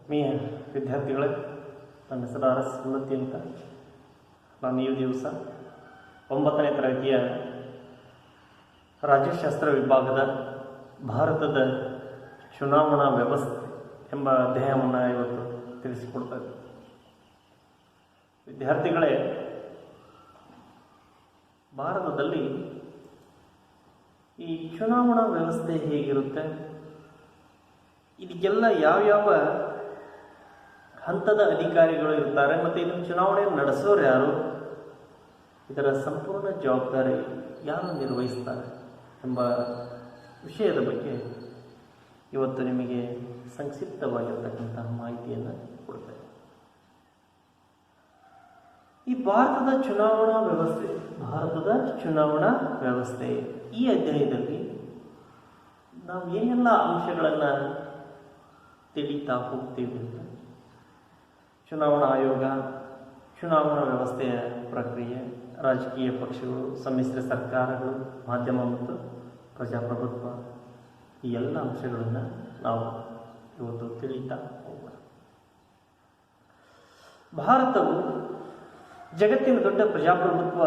ಆತ್ಮೀಯ ವಿದ್ಯಾರ್ಥಿಗಳೇ, ನನ್ನ ಹೆಸರು RS ಉನ್ನತಿ ಅಂತ. ನಾನು ಈ ದಿವಸ 9ನೇ ತರಗತಿಯ ರಾಜ್ಯಶಾಸ್ತ್ರ ವಿಭಾಗದ ಭಾರತದ ಚುನಾವಣಾ ವ್ಯವಸ್ಥೆ ಎಂಬ ಅಧ್ಯಾಯವನ್ನು ಇವತ್ತು ತಿಳಿಸಿಕೊಡ್ತಾ ಇದ್ದೀನಿ. ವಿದ್ಯಾರ್ಥಿಗಳೇ, ಭಾರತದಲ್ಲಿ ಈ ಚುನಾವಣಾ ವ್ಯವಸ್ಥೆ ಹೇಗಿರುತ್ತೆ, ಇದಕ್ಕೆಲ್ಲ ಯಾವ್ಯಾವ ಹಂತದ ಅಧಿಕಾರಿಗಳು ಇರ್ತಾರೆ ಮತ್ತು ಇದನ್ನು ಚುನಾವಣೆ ನಡೆಸೋರು ಯಾರು, ಇದರ ಸಂಪೂರ್ಣ ಜವಾಬ್ದಾರಿ ಯಾರು ನಿರ್ವಹಿಸ್ತಾರೆ ಎಂಬ ವಿಷಯದ ಬಗ್ಗೆ ಇವತ್ತು ನಿಮಗೆ ಸಂಕ್ಷಿಪ್ತವಾಗಿರ್ತಕ್ಕಂತಹ ಮಾಹಿತಿಯನ್ನು ಕೊಡ್ತೇನೆ. ಈ ಭಾರತದ ಚುನಾವಣಾ ವ್ಯವಸ್ಥೆ ಈ ಅಧ್ಯಾಯದಲ್ಲಿ ನಾವು ಏನೆಲ್ಲ ಅಂಶಗಳನ್ನು ತಿಳಿತಾ ಹೋಗ್ತೀವಿ ಅಂತ, ಚುನಾವಣಾ ಆಯೋಗ, ಚುನಾವಣಾ ವ್ಯವಸ್ಥೆಯ ಪ್ರಕ್ರಿಯೆ, ರಾಜಕೀಯ ಪಕ್ಷಗಳು, ಸಮ್ಮಿಶ್ರ ಸರ್ಕಾರಗಳು, ಮಾಧ್ಯಮ ಮತ್ತು ಪ್ರಜಾಪ್ರಭುತ್ವ, ಈ ಎಲ್ಲ ಅಂಶಗಳನ್ನು ನಾವು ಇವತ್ತು ತಿಳಿತಾ ಹೋಗೋಣ. ಭಾರತವು ಜಗತ್ತಿನ ದೊಡ್ಡ ಪ್ರಜಾಪ್ರಭುತ್ವ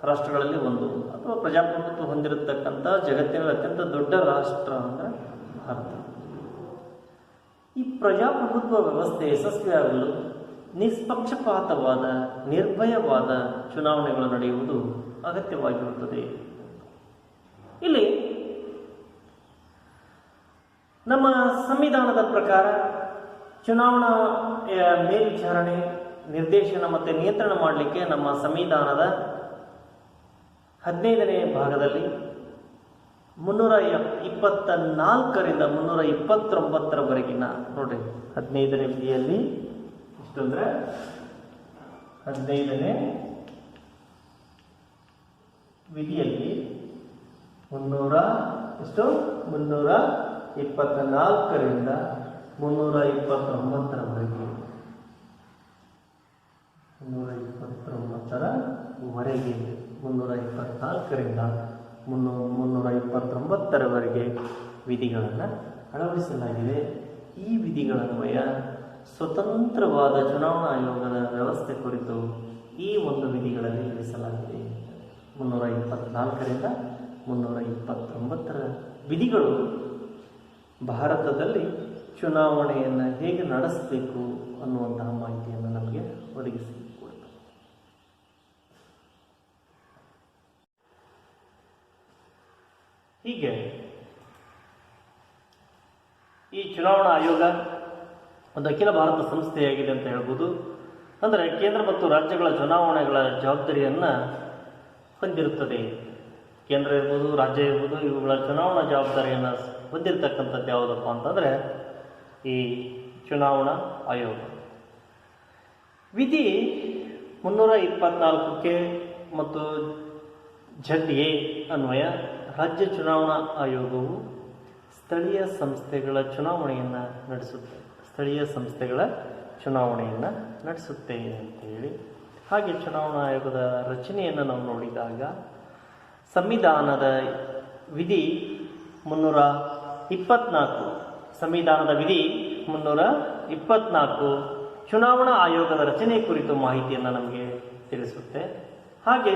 ರಾಷ್ಟ್ರಗಳಲ್ಲಿ ಒಂದು, ಅಥವಾ ಪ್ರಜಾಪ್ರಭುತ್ವ ಹೊಂದಿರತಕ್ಕಂಥ ಜಗತ್ತಿನ ಅತ್ಯಂತ ದೊಡ್ಡ ರಾಷ್ಟ್ರ ಅಂದರೆ ಭಾರತ. ಈ ಪ್ರಜಾಪ್ರಭುತ್ವ ವ್ಯವಸ್ಥೆ ಯಶಸ್ವಿಯಾಗಲು ನಿಷ್ಪಕ್ಷಪಾತವಾದ, ನಿರ್ಭಯವಾದ ಚುನಾವಣೆಗಳು ನಡೆಯುವುದು ಅಗತ್ಯವಾಗಿರುತ್ತದೆ. ಇಲ್ಲಿ ನಮ್ಮ ಸಂವಿಧಾನದ ಪ್ರಕಾರ ಚುನಾವಣೆಯ ಮೇಲ್ವಿಚಾರಣೆ, ನಿರ್ದೇಶನ ಮತ್ತು ನಿಯಂತ್ರಣ ಮಾಡಲಿಕ್ಕೆ ನಮ್ಮ ಸಂವಿಧಾನದ 15ನೇ ಭಾಗದಲ್ಲಿ 324ರಿಂದ 329ರವರೆಗಿನ ನೋಡ್ರಿ, 15ನೇ ವಿಧಿಯಲ್ಲಿ ಎಷ್ಟು ಅಂದರೆ 15ನೇ ವಿಧಿಯಲ್ಲಿ 324ರಿಂದ 329ರವರೆಗೆ 324ರಿಂದ 329ರವರೆಗೆ ವಿಧಿಗಳನ್ನು ಅಳವಡಿಸಲಾಗಿದೆ. ಈ ವಿಧಿಗಳನ್ವಯ ಸ್ವತಂತ್ರವಾದ ಚುನಾವಣಾ ಆಯೋಗದ ವ್ಯವಸ್ಥೆ ಕುರಿತು ಈ ಒಂದು ವಿಧಿಗಳಲ್ಲಿ ತಿಳಿಸಲಾಗಿದೆ. 324ರಿಂದ 329ರ ವಿಧಿಗಳು ಭಾರತದಲ್ಲಿ ಚುನಾವಣೆಯನ್ನು ಹೇಗೆ ನಡೆಸಬೇಕು ಅನ್ನುವಂತಹ ಮಾಹಿತಿಯನ್ನು ನಮಗೆ ಒದಗಿಸಿಕೊಡ್ತದೆ. ಹೀಗೆ ಈ ಚುನಾವಣಾ ಆಯೋಗ ಒಂದು ಅಖಿಲ ಭಾರತ ಸಂಸ್ಥೆಯಾಗಿದೆ ಅಂತ ಹೇಳ್ಬೋದು. ಅಂದರೆ ಕೇಂದ್ರ ಮತ್ತು ರಾಜ್ಯಗಳ ಚುನಾವಣೆಗಳ ಜವಾಬ್ದಾರಿಯನ್ನು ಹೊಂದಿರುತ್ತದೆ. ಕೇಂದ್ರ ಇರ್ಬೋದು, ರಾಜ್ಯ ಇರ್ಬೋದು, ಇವುಗಳ ಚುನಾವಣಾ ಜವಾಬ್ದಾರಿಯನ್ನು ಹೊಂದಿರತಕ್ಕಂಥದ್ದು ಯಾವುದಪ್ಪ ಅಂತಂದರೆ ಈ ಚುನಾವಣಾ ಆಯೋಗ. ವಿಧಿ 324ಕ್ಕೆ ಮತ್ತು ZA ಅನ್ವಯ ರಾಜ್ಯ ಚುನಾವಣಾ ಆಯೋಗವು ಸ್ಥಳೀಯ ಸಂಸ್ಥೆಗಳ ಚುನಾವಣೆಯನ್ನು ನಡೆಸುತ್ತೆ ಅಂತೇಳಿ. ಹಾಗೆ ಚುನಾವಣಾ ಆಯೋಗದ ರಚನೆಯನ್ನು ನಾವು ನೋಡಿದಾಗ ಸಂವಿಧಾನದ ವಿಧಿ 324 ಚುನಾವಣಾ ಆಯೋಗದ ರಚನೆ ಕುರಿತು ಮಾಹಿತಿಯನ್ನು ನಮಗೆ ತಿಳಿಸುತ್ತೆ. ಹಾಗೆ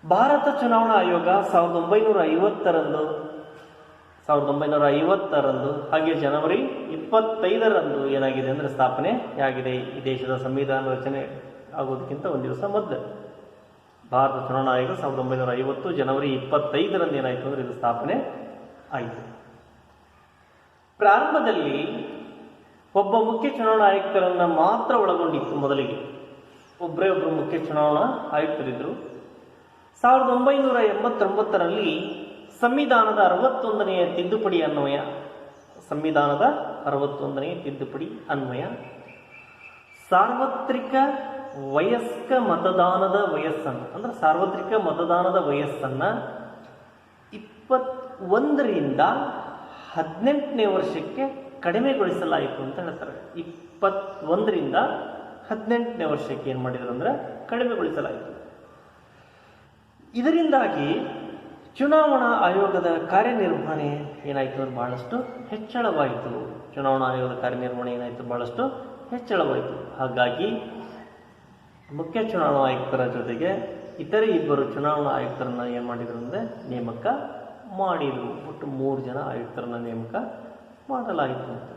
ಭಾರತ ಚುನಾವಣಾ ಆಯೋಗ 1950ರಂದು ಹಾಗೆ ಜನವರಿ 25ರಂದು ಏನಾಗಿದೆ ಅಂದರೆ ಸ್ಥಾಪನೆ ಆಗಿದೆ. ಈ ದೇಶದ ಸಂವಿಧಾನ ರಚನೆ ಆಗೋದಕ್ಕಿಂತ ಒಂದು ದಿವಸ ಮೊದಲು ಭಾರತ ಚುನಾವಣಾ ಆಯೋಗ 1950 ಜನವರಿ 25ರಂದು ಏನಾಯಿತು ಅಂದರೆ ಇದು ಸ್ಥಾಪನೆ ಆಯಿತು. ಪ್ರಾರಂಭದಲ್ಲಿ ಒಬ್ಬ ಮುಖ್ಯ ಚುನಾವಣಾ ಆಯುಕ್ತರನ್ನು ಮಾತ್ರ ಒಳಗೊಂಡಿತ್ತು. ಮೊದಲಿಗೆ ಒಬ್ಬರೇ ಒಬ್ಬರು ಮುಖ್ಯ ಚುನಾವಣಾ ಆಯುಕ್ತರಿದ್ದರು. 1989ರಲ್ಲಿ ಸಂವಿಧಾನದ 61ನೇ ತಿದ್ದುಪಡಿ ಅನ್ವಯ ಸಾರ್ವತ್ರಿಕ ವಯಸ್ಕ ಮತದಾನದ ವಯಸ್ಸನ್ನು, ಅಂದರೆ ಸಾರ್ವತ್ರಿಕ ಮತದಾನದ ವಯಸ್ಸನ್ನು 21ರಿಂದ 18ನೇ ವರ್ಷಕ್ಕೆ ಕಡಿಮೆಗೊಳಿಸಲಾಯಿತು ಅಂತ ಹೇಳ್ತಾರೆ. 21ರಿಂದ 18ನೇ ವರ್ಷಕ್ಕೆ ಏನು ಮಾಡಿದ್ರು ಅಂದರೆ ಕಡಿಮೆಗೊಳಿಸಲಾಯಿತು. ಇದರಿಂದಾಗಿ ಚುನಾವಣಾ ಆಯೋಗದ ಕಾರ್ಯನಿರ್ವಹಣೆ ಏನಾಯಿತು ಅಂದ್ರೆ ಬಹಳಷ್ಟು ಹೆಚ್ಚಳವಾಯಿತು. ಚುನಾವಣಾ ಆಯೋಗದ ಕಾರ್ಯನಿರ್ವಹಣೆ ಏನಾಯಿತು, ಬಹಳಷ್ಟು ಹೆಚ್ಚಳವಾಯಿತು. ಹಾಗಾಗಿ ಮುಖ್ಯ ಚುನಾವಣಾ ಆಯುಕ್ತರ ಜೊತೆಗೆ ಇತರೆ ಇಬ್ಬರು ಚುನಾವಣಾ ಆಯುಕ್ತರನ್ನ ಏನು ಮಾಡಿದ್ರು ಅಂದರೆ ನೇಮಕ ಮಾಡಿದರು. ಒಟ್ಟು 3 ಜನ ಆಯುಕ್ತರನ್ನ ನೇಮಕ ಮಾಡಲಾಯಿತು ಅಂತ.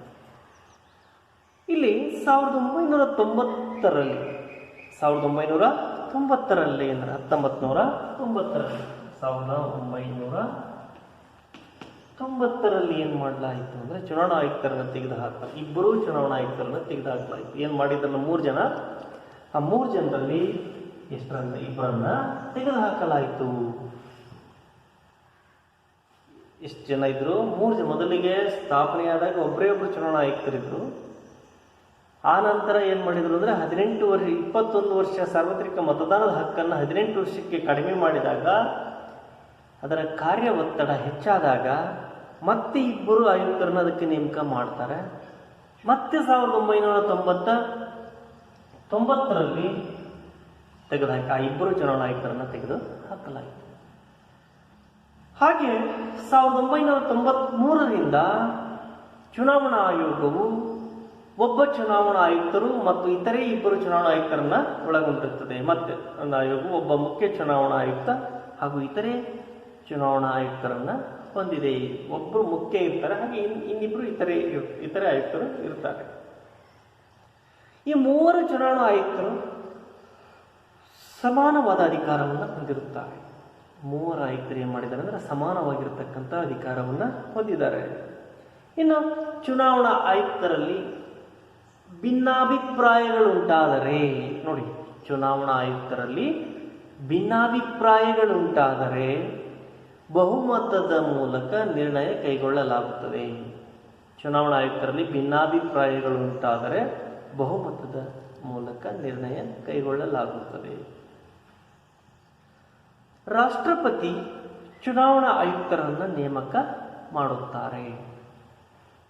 ಇಲ್ಲಿ 1990ರಲ್ಲಿ ಅಂದರೆ 1990ರಲ್ಲಿ ಏನು ಮಾಡಲಾಯಿತು ಅಂದರೆ ಚುನಾವಣಾ ಆಯುಕ್ತರನ್ನ ತೆಗೆದುಹಾಕಲಾಯಿತು. ಇಬ್ಬರೂ ಚುನಾವಣಾ ಆಯುಕ್ತರನ್ನ ತೆಗೆದುಹಾಕಲಾಯಿತು. ಏನು ಮಾಡಿದ್ರಲ್ಲ 3 ಜನ, ಆ 3 ಜನರಲ್ಲಿ ಇಬ್ಬರನ್ನ ತೆಗೆದುಹಾಕಲಾಯಿತು. ಎಷ್ಟು ಜನ ಇದ್ರು? 3 ಜನ. ಮೊದಲಿಗೆ ಸ್ಥಾಪನೆಯಾದಾಗ ಒಬ್ಬರು ಚುನಾವಣಾ ಆಯುಕ್ತರಿದ್ರು. ಆ ನಂತರ ಏನು ಮಾಡಿದ್ರು ಅಂದರೆ 21 ವರ್ಷ ಸಾರ್ವತ್ರಿಕ ಮತದಾನದ ಹಕ್ಕನ್ನು 18 ವರ್ಷಕ್ಕೆ ಕಡಿಮೆ ಮಾಡಿದಾಗ, ಅದರ ಕಾರ್ಯ ಒತ್ತಡ ಹೆಚ್ಚಾದಾಗ ಮತ್ತೆ ಇಬ್ಬರು ಆಯುಕ್ತರನ್ನ ಅದಕ್ಕೆ ನೇಮಕ ಮಾಡ್ತಾರೆ. ಮತ್ತೆ 1990ರಲ್ಲಿ ತೆಗೆದುಹಾಕಿ ಆ ಇಬ್ಬರು ಚುನಾವಣಾ ಆಯುಕ್ತರನ್ನ ತೆಗೆದು ಹಾಕಲಾಯಿತು. ಹಾಗೆ 1993ರಿಂದ ಚುನಾವಣಾ ಆಯೋಗವು ಒಬ್ಬ ಚುನಾವಣಾ ಆಯುಕ್ತರು ಮತ್ತು ಇತರೆ ಇಬ್ಬರು ಚುನಾವಣಾ ಆಯುಕ್ತರನ್ನ ಒಳಗೊಂಡಿರುತ್ತದೆ. ಮತ್ತೆ ಒಂದು ಆಯೋಗವು ಒಬ್ಬ ಮುಖ್ಯ ಚುನಾವಣಾ ಆಯುಕ್ತ ಹಾಗೂ ಇತರೆ ಚುನಾವಣಾ ಆಯುಕ್ತರನ್ನ ಹೊಂದಿದೆ. ಒಬ್ಬರು ಮುಖ್ಯ ಇರ್ತಾರೆ, ಹಾಗೆ ಇನ್ನಿಬ್ಬರು ಇತರೆ ಆಯುಕ್ತರು ಇರ್ತಾರೆ. ಈ 3 ಚುನಾವಣಾ ಆಯುಕ್ತರು ಸಮಾನವಾದ ಅಧಿಕಾರವನ್ನು ಹೊಂದಿರುತ್ತಾರೆ. 3 ಆಯುಕ್ತರು ಏನು ಮಾಡಿದ್ದಾರೆ ಅಂದರೆ ಸಮಾನವಾಗಿರತಕ್ಕಂಥ ಅಧಿಕಾರವನ್ನು ಹೊಂದಿದ್ದಾರೆ. ಇನ್ನು ಚುನಾವಣಾ ಆಯುಕ್ತರಲ್ಲಿ ಭಿನ್ನಾಭಿಪ್ರಾಯಗಳುಂಟಾದರೆ, ನೋಡಿ, ಚುನಾವಣಾ ಆಯುಕ್ತರಲ್ಲಿ ಭಿನ್ನಾಭಿಪ್ರಾಯಗಳುಂಟಾದರೆ ಬಹುಮತದ ಮೂಲಕ ನಿರ್ಣಯ ಕೈಗೊಳ್ಳಲಾಗುತ್ತದೆ. ಚುನಾವಣಾ ಆಯುಕ್ತರಲ್ಲಿ ಭಿನ್ನಾಭಿಪ್ರಾಯಗಳುಂಟಾದರೆ ಬಹುಮತದ ಮೂಲಕ ನಿರ್ಣಯ ಕೈಗೊಳ್ಳಲಾಗುತ್ತದೆ. ರಾಷ್ಟ್ರಪತಿ ಚುನಾವಣಾ ಆಯುಕ್ತರನ್ನು ನೇಮಕ ಮಾಡುತ್ತಾರೆ.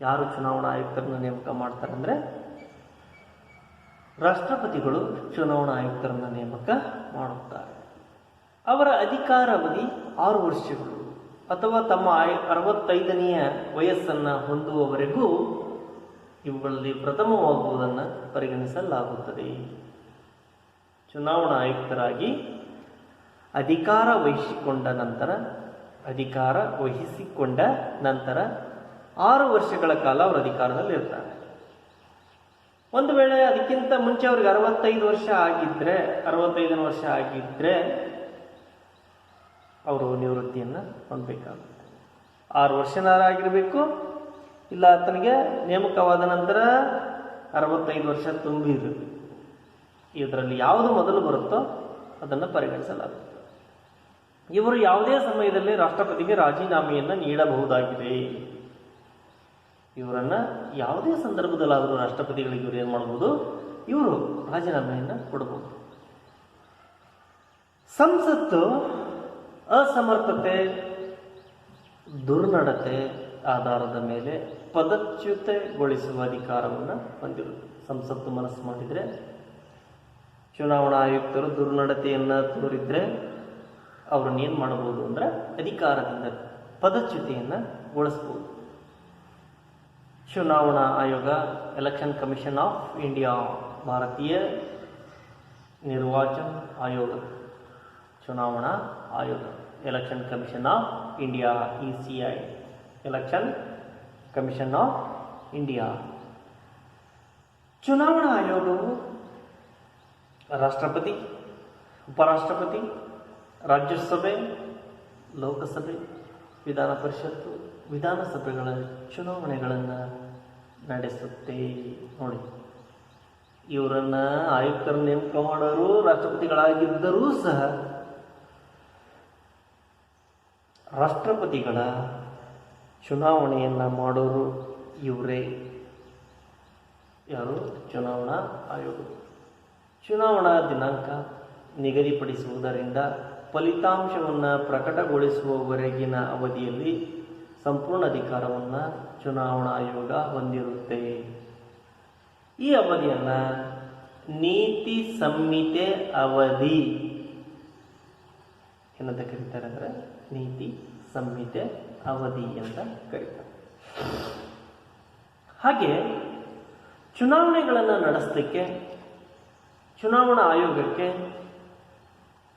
ಯಾರು ಚುನಾವಣಾ ಆಯುಕ್ತರನ್ನು ನೇಮಕ ಮಾಡ್ತಾರೆ ಅಂದರೆ ರಾಷ್ಟ್ರಪತಿಗಳು ಚುನಾವಣಾ ಆಯುಕ್ತರನ್ನು ನೇಮಕ ಮಾಡುತ್ತಾರೆ. ಅವರ ಅಧಿಕಾರಾವಧಿ 6 ವರ್ಷಗಳು ಅಥವಾ ತಮ್ಮ 65ನೇ ವಯಸ್ಸನ್ನು ಹೊಂದುವವರೆಗೂ ಇವುಗಳಲ್ಲಿ ಪ್ರಥಮವಾಗುವುದನ್ನು ಪರಿಗಣಿಸಲಾಗುತ್ತದೆ. ಚುನಾವಣಾ ಆಯುಕ್ತರಾಗಿ ಅಧಿಕಾರ ವಹಿಸಿಕೊಂಡ ನಂತರ 6 ವರ್ಷಗಳ ಕಾಲ ಅವರು ಅಧಿಕಾರದಲ್ಲಿ ಇರ್ತಾರೆ. ಒಂದು ವೇಳೆ ಅದಕ್ಕಿಂತ ಮುಂಚೆ ಅವ್ರಿಗೆ 65 ವರ್ಷ ಆಗಿದ್ರೆ ಅವರು ನಿವೃತ್ತಿಯನ್ನು ಹೊಂದಬೇಕಾಗುತ್ತೆ. 6 ವರ್ಷನಾಗಿರಬೇಕು, ಇಲ್ಲ ಆತನಿಗೆ ನೇಮಕವಾದ ನಂತರ 65 ವರ್ಷ ತುಂಬಿರಬೇಕು. ಇದರಲ್ಲಿ ಯಾವುದು ಮೊದಲು ಬರುತ್ತೋ ಅದನ್ನು ಪರಿಗಣಿಸಲಾಗುತ್ತೆ. ಇವರು ಯಾವುದೇ ಸಮಯದಲ್ಲಿ ರಾಷ್ಟ್ರಪತಿಗೆ ರಾಜೀನಾಮೆಯನ್ನು ನೀಡಬಹುದಾಗಿದೆ. ಇವರನ್ನು ಯಾವುದೇ ಸಂದರ್ಭದಲ್ಲಾದರೂ ರಾಷ್ಟ್ರಪತಿಗಳಿಗೆ ಇವರು ಏನು ಮಾಡಬಹುದು, ಇವರು ರಾಜೀನಾಮೆಯನ್ನು ಕೊಡಬಹುದು. ಸಂಸತ್ತು ಅಸಮರ್ಥತೆ, ದುರ್ನಡತೆ ಆಧಾರದ ಮೇಲೆ ಪದಚ್ಯುತಗೊಳಿಸುವ ಅಧಿಕಾರವನ್ನು ಹೊಂದಿರುತ್ತದೆ. ಸಂಸತ್ತು ಮನಸ್ಸು ಮಾಡಿದರೆ, ಚುನಾವಣಾ ಆಯುಕ್ತರು ದುರ್ನಡತೆಯನ್ನು ತೋರಿದರೆ ಅವ್ರನ್ನ ಏನು ಮಾಡಬಹುದು ಅಂದರೆ ಅಧಿಕಾರದಿಂದ ಪದಚ್ಯುತಿಯನ್ನು ಗೊಳಿಸಬಹುದು. ಚುನಾವಣಾ ಆಯೋಗ, ಎಲೆಕ್ಷನ್ ಕಮಿಷನ್ ಆಫ್ ಇಂಡಿಯಾ, ಭಾರತೀಯ ನಿರ್ವಾಚನ ಆಯೋಗ, ಚುನಾವಣಾ ಆಯೋಗ, election commission of India, ECI, election commission of India. ಚುನಾವಣಾ ಆಯೋಗವು ರಾಷ್ಟ್ರಪತಿ, ಉಪರಾಷ್ಟ್ರಪತಿ, ರಾಜ್ಯಸಭೆ, ಲೋಕಸಭೆ, ವಿಧಾನ ಪರಿಷತ್ತು, ವಿಧಾನಸಭೆಗಳ ಚುನಾವಣೆಗಳನ್ನು ನಡೆಸುತ್ತೆ. ನೋಡಿ, ಇವರನ್ನು ಆಯುಕ್ತರ ನೇಮಕ ಮಾಡೋರು ರಾಷ್ಟ್ರಪತಿಗಳಾಗಿದ್ದರೂ ಸಹ ರಾಷ್ಟ್ರಪತಿಗಳ ಚುನಾವಣೆಯನ್ನು ಮಾಡೋರು ಇವರೇ. ಯಾರು? ಚುನಾವಣಾ ಆಯೋಗ. ಚುನಾವಣಾ ದಿನಾಂಕ ನಿಗದಿಪಡಿಸುವುದರಿಂದ ಫಲಿತಾಂಶವನ್ನು ಪ್ರಕಟಗೊಳಿಸುವವರೆಗಿನ ಅವಧಿಯಲ್ಲಿ ಸಂಪೂರ್ಣ ಅಧಿಕಾರವನ್ನು ಚುನಾವಣಾ ಆಯೋಗ ಹೊಂದಿರುತ್ತೆ. ಈ ಅವಧಿಯನ್ನು ನೀತಿ ಸಂಹಿತೆ ಅವಧಿ ಏನಂತ ಕರೀತಾರೆ ಅಂದರೆ ನೀತಿ ಸಂಹಿತೆ ಅವಧಿ ಅಂತ ಕರೀತಾರೆ. ಹಾಗೆ ಚುನಾವಣೆಗಳನ್ನು ನಡೆಸಲಿಕ್ಕೆ ಚುನಾವಣಾ ಆಯೋಗಕ್ಕೆ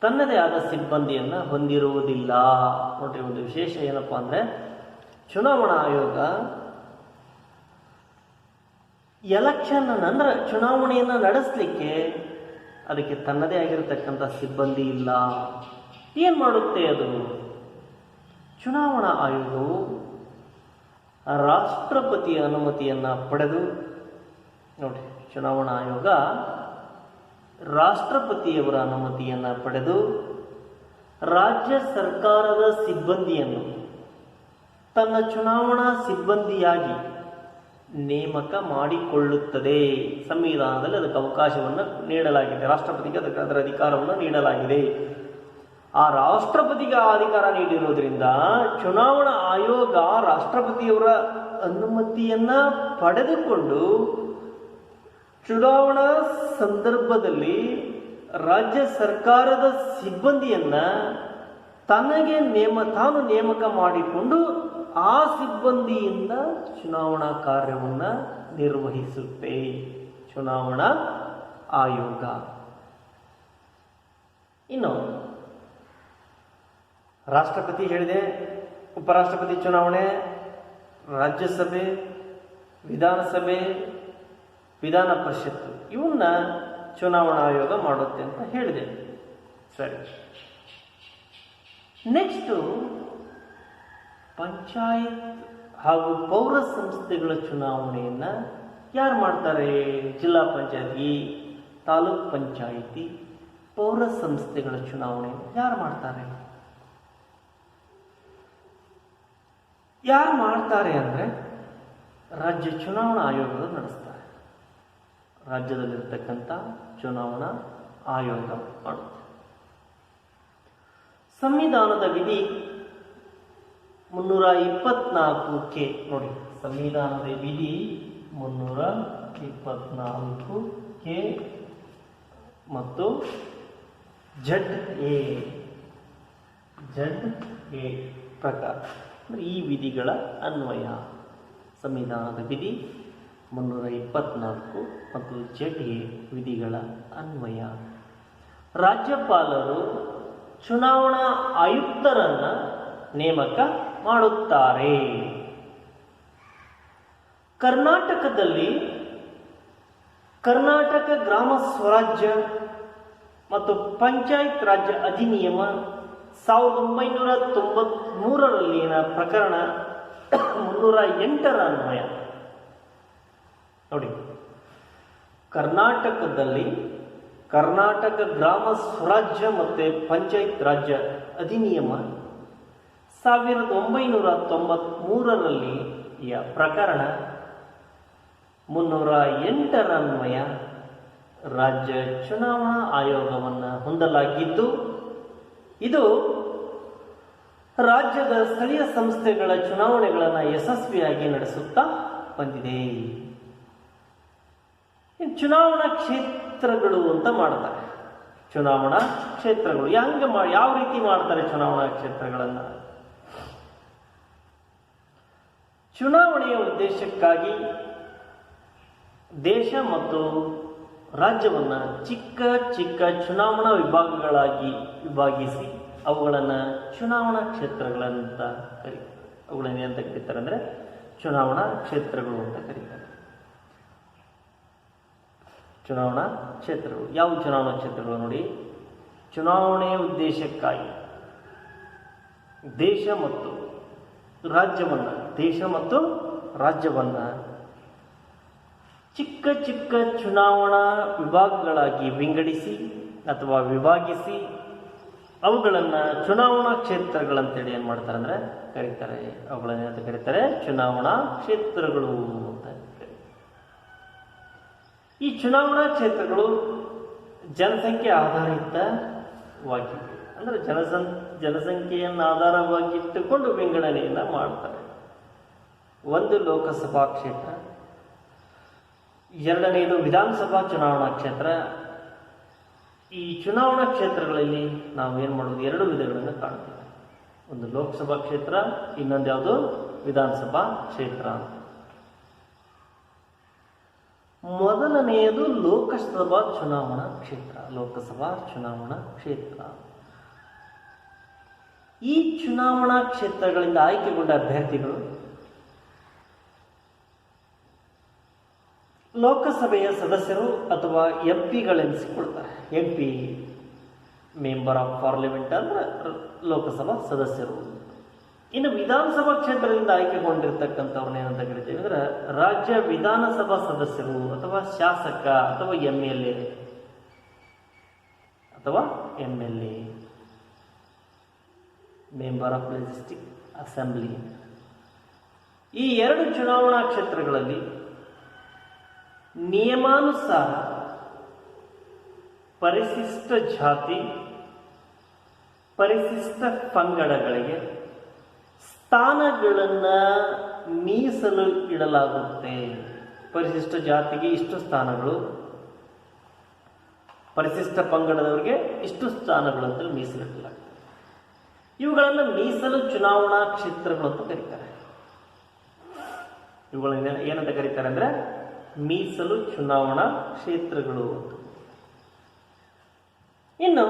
ತನ್ನದೇ ಆದ ಸಿಬ್ಬಂದಿಯನ್ನು ಹೊಂದಿರುವುದಿಲ್ಲ. ನೋಡ್ರಿ, ಒಂದು ವಿಶೇಷ ಏನಪ್ಪಾ ಅಂದರೆ, ಚುನಾವಣಾ ಆಯೋಗ ಎಲೆಕ್ಷನ್ ಅಂದ್ರೆ ಚುನಾವಣೆಯನ್ನು ನಡೆಸಲಿಕ್ಕೆ ಅದಕ್ಕೆ ತನ್ನದೇ ಆಗಿರತಕ್ಕಂಥ ಸಿಬ್ಬಂದಿ ಇಲ್ಲ. ಏನು ಮಾಡುತ್ತೆ ಅದು? ಚುನಾವಣಾ ಆಯೋಗವು ರಾಷ್ಟ್ರಪತಿಯ ಅನುಮತಿಯನ್ನು ಪಡೆದು, ನೋಡಿ, ಚುನಾವಣಾ ಆಯೋಗ ರಾಷ್ಟ್ರಪತಿಯವರ ಅನುಮತಿಯನ್ನು ಪಡೆದು ರಾಜ್ಯ ಸರ್ಕಾರದ ಸಿಬ್ಬಂದಿಯನ್ನು ತನ್ನ ಚುನಾವಣಾ ಸಿಬ್ಬಂದಿಯಾಗಿ ನೇಮಕ ಮಾಡಿಕೊಳ್ಳುತ್ತದೆ. ಸಂವಿಧಾನದಲ್ಲಿ ಅದಕ್ಕೆ ಅವಕಾಶವನ್ನು ನೀಡಲಾಗಿದೆ. ರಾಷ್ಟ್ರಪತಿಗೆ ಅದರ ಅಧಿಕಾರವನ್ನು ನೀಡಲಾಗಿದೆ. ಆ ರಾಷ್ಟ್ರಪತಿಗೆ ಅಧಿಕಾರ ನೀಡಿರೋದ್ರಿಂದ ಚುನಾವಣಾ ಆಯೋಗ ರಾಷ್ಟ್ರಪತಿಯವರ ಅನುಮತಿಯನ್ನ ಪಡೆದುಕೊಂಡು ಚುನಾವಣಾ ಸಂದರ್ಭದಲ್ಲಿ ರಾಜ್ಯ ಸರ್ಕಾರದ ಸಿಬ್ಬಂದಿಯನ್ನ ತಾನು ನೇಮಕ ಮಾಡಿಕೊಂಡು ಆ ಸಿಬ್ಬಂದಿಯಿಂದ ಚುನಾವಣಾ ಕಾರ್ಯವನ್ನು ನಿರ್ವಹಿಸುತ್ತೆ ಚುನಾವಣಾ ಆಯೋಗ. ಇನ್ನು ರಾಷ್ಟ್ರಪತಿ ಹೇಳಿದೆ, ಉಪರಾಷ್ಟ್ರಪತಿ ಚುನಾವಣೆ, ರಾಜ್ಯಸಭೆ, ವಿಧಾನಸಭೆ, ವಿಧಾನ ಪರಿಷತ್ತು ಇವನ್ನ ಚುನಾವಣಾ ಆಯೋಗ ಮಾಡುತ್ತೆ ಅಂತ ಹೇಳಿದೆ. ಸರಿ, ನೆಕ್ಸ್ಟು ಪಂಚಾಯತ್ ಹಾಗೂ ಪೌರ ಸಂಸ್ಥೆಗಳ ಚುನಾವಣೆಯನ್ನು ಯಾರು ಮಾಡ್ತಾರೆ? ಜಿಲ್ಲಾ ಪಂಚಾಯತಿ, ತಾಲೂಕ್ ಪಂಚಾಯಿತಿ, ಪೌರ ಸಂಸ್ಥೆಗಳ ಚುನಾವಣೆಯನ್ನು ಯಾರು ಮಾಡ್ತಾರೆ? ಯಾರು ಮಾಡ್ತಾರೆ ಅಂದರೆ ರಾಜ್ಯ ಚುನಾವಣಾ ಆಯೋಗಗಳು ನಡೆಸ್ತಾರೆ. ರಾಜ್ಯದಲ್ಲಿರ್ತಕ್ಕಂಥ ಚುನಾವಣಾ ಆಯೋಗ ಮಾಡುತ್ತೆ. ಸಂವಿಧಾನದ ವಿಧಿ 324ಕೆ ನೋಡಿ, ಸಂವಿಧಾನದ ವಿಧಿ 324ಕೆ ಮತ್ತು ZA ಪ್ರಕಾರ ಈ ವಿಧಿಗಳ ಅನ್ವಯ ಸಂವಿಧಾನದ ವಿಧಿ 324 ಮತ್ತು ZA ವಿಧಿಗಳ ಅನ್ವಯ ರಾಜ್ಯಪಾಲರು ಚುನಾವಣಾ ಆಯುಕ್ತರನ್ನು ನೇಮಕ ಮಾಡುತ್ತಾರೆ. ಕರ್ನಾಟಕದಲ್ಲಿ ಕರ್ನಾಟಕ ಗ್ರಾಮ ಸ್ವರಾಜ್ಯ ಮತ್ತು ಪಂಚಾಯತ್ ರಾಜ್ಯ ಅಧಿನಿಯಮ 1993ರಲ್ಲಿನ ಪ್ರಕರಣ 308ರ ಅನ್ವಯ ನೋಡಿ, ಕರ್ನಾಟಕದಲ್ಲಿ ಕರ್ನಾಟಕ ಗ್ರಾಮ ಸ್ವರಾಜ್ಯ ಮತ್ತು ಪಂಚಾಯತ್ ರಾಜ್ಯ ಅಧಿನಿಯಮ 1993ರಲ್ಲಿ ಪ್ರಕರಣ 308ರ ಅನ್ವಯ ರಾಜ್ಯ ಚುನಾವಣಾ ಆಯೋಗವನ್ನು ಹೊಂದಲಾಗಿದ್ದು, ಇದು ರಾಜ್ಯದ ಸ್ಥಳೀಯ ಸಂಸ್ಥೆಗಳ ಚುನಾವಣೆಗಳನ್ನು ಯಶಸ್ವಿಯಾಗಿ ನಡೆಸುತ್ತಾ ಬಂದಿದೆ. ಚುನಾವಣಾ ಕ್ಷೇತ್ರಗಳು ಅಂತ ಮಾಡ್ತಾರೆ. ಚುನಾವಣಾ ಕ್ಷೇತ್ರಗಳು ಯಾವ ರೀತಿ ಮಾಡ್ತಾರೆ? ಚುನಾವಣಾ ಕ್ಷೇತ್ರಗಳನ್ನು ಚುನಾವಣೆಯ ಉದ್ದೇಶಕ್ಕಾಗಿ ದೇಶ ಮತ್ತು ರಾಜ್ಯವನ್ನು ಚಿಕ್ಕ ಚಿಕ್ಕ ಚುನಾವಣಾ ವಿಭಾಗಗಳಾಗಿ ವಿಭಾಗಿಸಿ ಅವುಗಳನ್ನು ಚುನಾವಣಾ ಕ್ಷೇತ್ರಗಳಂತ ಕರೀತಾರೆ. ಅವುಗಳನ್ನ ಏನಂತ ಕರೀತಾರೆ ಅಂದರೆ ಚುನಾವಣಾ ಕ್ಷೇತ್ರಗಳು ಅಂತ ಕರೀತಾರೆ. ಚುನಾವಣಾ ಕ್ಷೇತ್ರಗಳು ಯಾವ ಚುನಾವಣಾ ಕ್ಷೇತ್ರಗಳು ನೋಡಿ, ಚುನಾವಣೆಯ ಉದ್ದೇಶಕ್ಕಾಗಿ ದೇಶ ಮತ್ತು ರಾಜ್ಯವನ್ನು ಚಿಕ್ಕ ಚಿಕ್ಕ ಚುನಾವಣಾ ವಿಭಾಗಗಳಾಗಿ ವಿಂಗಡಿಸಿ ಅಥವಾ ವಿಭಾಗಿಸಿ ಅವುಗಳನ್ನು ಚುನಾವಣಾ ಕ್ಷೇತ್ರಗಳಂತೇಳಿ ಏನು ಮಾಡ್ತಾರೆ ಅಂದರೆ ಕರೀತಾರೆ. ಅವುಗಳನ್ನು ಏನಂತ ಕರೀತಾರೆ? ಚುನಾವಣಾ ಕ್ಷೇತ್ರಗಳು ಅಂತ ಕರೀತಾರೆ. ಈ ಚುನಾವಣಾ ಕ್ಷೇತ್ರಗಳು ಜನಸಂಖ್ಯೆ ಆಧಾರಿತವಾಗಿವೆ. ಅಂದರೆ ಜನಸಂಖ್ಯೆಯನ್ನು ಆಧಾರವಾಗಿಟ್ಟುಕೊಂಡು ವಿಂಗಡಣೆಯನ್ನು ಮಾಡ್ತಾರೆ. ಒಂದು ಲೋಕಸಭಾ ಕ್ಷೇತ್ರ, ಎರಡನೆಯದು ವಿಧಾನಸಭಾ ಚುನಾವಣಾ ಕ್ಷೇತ್ರ. ಈ ಚುನಾವಣಾ ಕ್ಷೇತ್ರಗಳಲ್ಲಿ ನಾವು ಏನು ಮಾಡೋದು? ಎರಡು ವಿಧಗಳನ್ನು ಕಾಣ್ತೀವಿ. ಒಂದು ಲೋಕಸಭಾ ಕ್ಷೇತ್ರ, ಇನ್ನೊಂದು ಯಾವುದು ವಿಧಾನಸಭಾ ಕ್ಷೇತ್ರ. ಮೊದಲನೆಯದು ಲೋಕಸಭಾ ಚುನಾವಣಾ ಕ್ಷೇತ್ರ. ಲೋಕಸಭಾ ಚುನಾವಣಾ ಕ್ಷೇತ್ರ. ಈ ಚುನಾವಣಾ ಕ್ಷೇತ್ರಗಳಿಂದ ಆಯ್ಕೆಗೊಂಡ ಅಭ್ಯರ್ಥಿಗಳು ಲೋಕಸಭೆಯ ಸದಸ್ಯರು ಅಥವಾ ಎಂಪಿಗಳೆನಿಸಿಕೊಳ್ತಾರೆ. ಎಂಪಿ ಮೆಂಬರ್ ಆಫ್ ಪಾರ್ಲಿಮೆಂಟ್ ಅಂದ್ರೆ ಲೋಕಸಭಾ ಸದಸ್ಯರು. ಇನ್ನು ವಿಧಾನಸಭಾ ಕ್ಷೇತ್ರದಿಂದ ಆಯ್ಕೆಗೊಂಡಿರ್ತಕ್ಕಂಥವ್ರನ್ನ ಏನಂತ ಕರಿತೀವಿ ಅಂದ್ರೆ ರಾಜ್ಯ ವಿಧಾನಸಭಾ ಸದಸ್ಯರು ಅಥವಾ ಶಾಸಕ ಅಥವಾ MLA ಅಥವಾ MLA, member of legislative assembly. ಈ ಎರಡು ಚುನಾವಣಾ ಕ್ಷೇತ್ರಗಳಲ್ಲಿ ನಿಯಮಾನುಸಾರ ಪರಿಶಿಷ್ಟ ಜಾತಿ, ಪರಿಶಿಷ್ಟ ಪಂಗಡಗಳಿಗೆ ಸ್ಥಾನಗಳನ್ನು ಮೀಸಲು ಇಡಲಾಗುತ್ತೆ. ಪರಿಶಿಷ್ಟ ಜಾತಿಗೆ ಇಷ್ಟು ಸ್ಥಾನಗಳು, ಪರಿಶಿಷ್ಟ ಪಂಗಡದವರಿಗೆ ಇಷ್ಟು ಸ್ಥಾನಗಳು ಅಂತ ಮೀಸಲಿಡಲಾಗುತ್ತೆ. ಇವುಗಳನ್ನು ಮೀಸಲು ಚುನಾವಣಾ ಕ್ಷೇತ್ರಗಳು ಅಂತ ಕರೀತಾರೆ. ಇವುಗಳನ್ನ ಏನಂತ ಕರೀತಾರೆ ಅಂದ್ರೆ ಮೀಸಲು ಚುನಾವಣಾ ಕ್ಷೇತ್ರಗಳು. ಇನ್ನು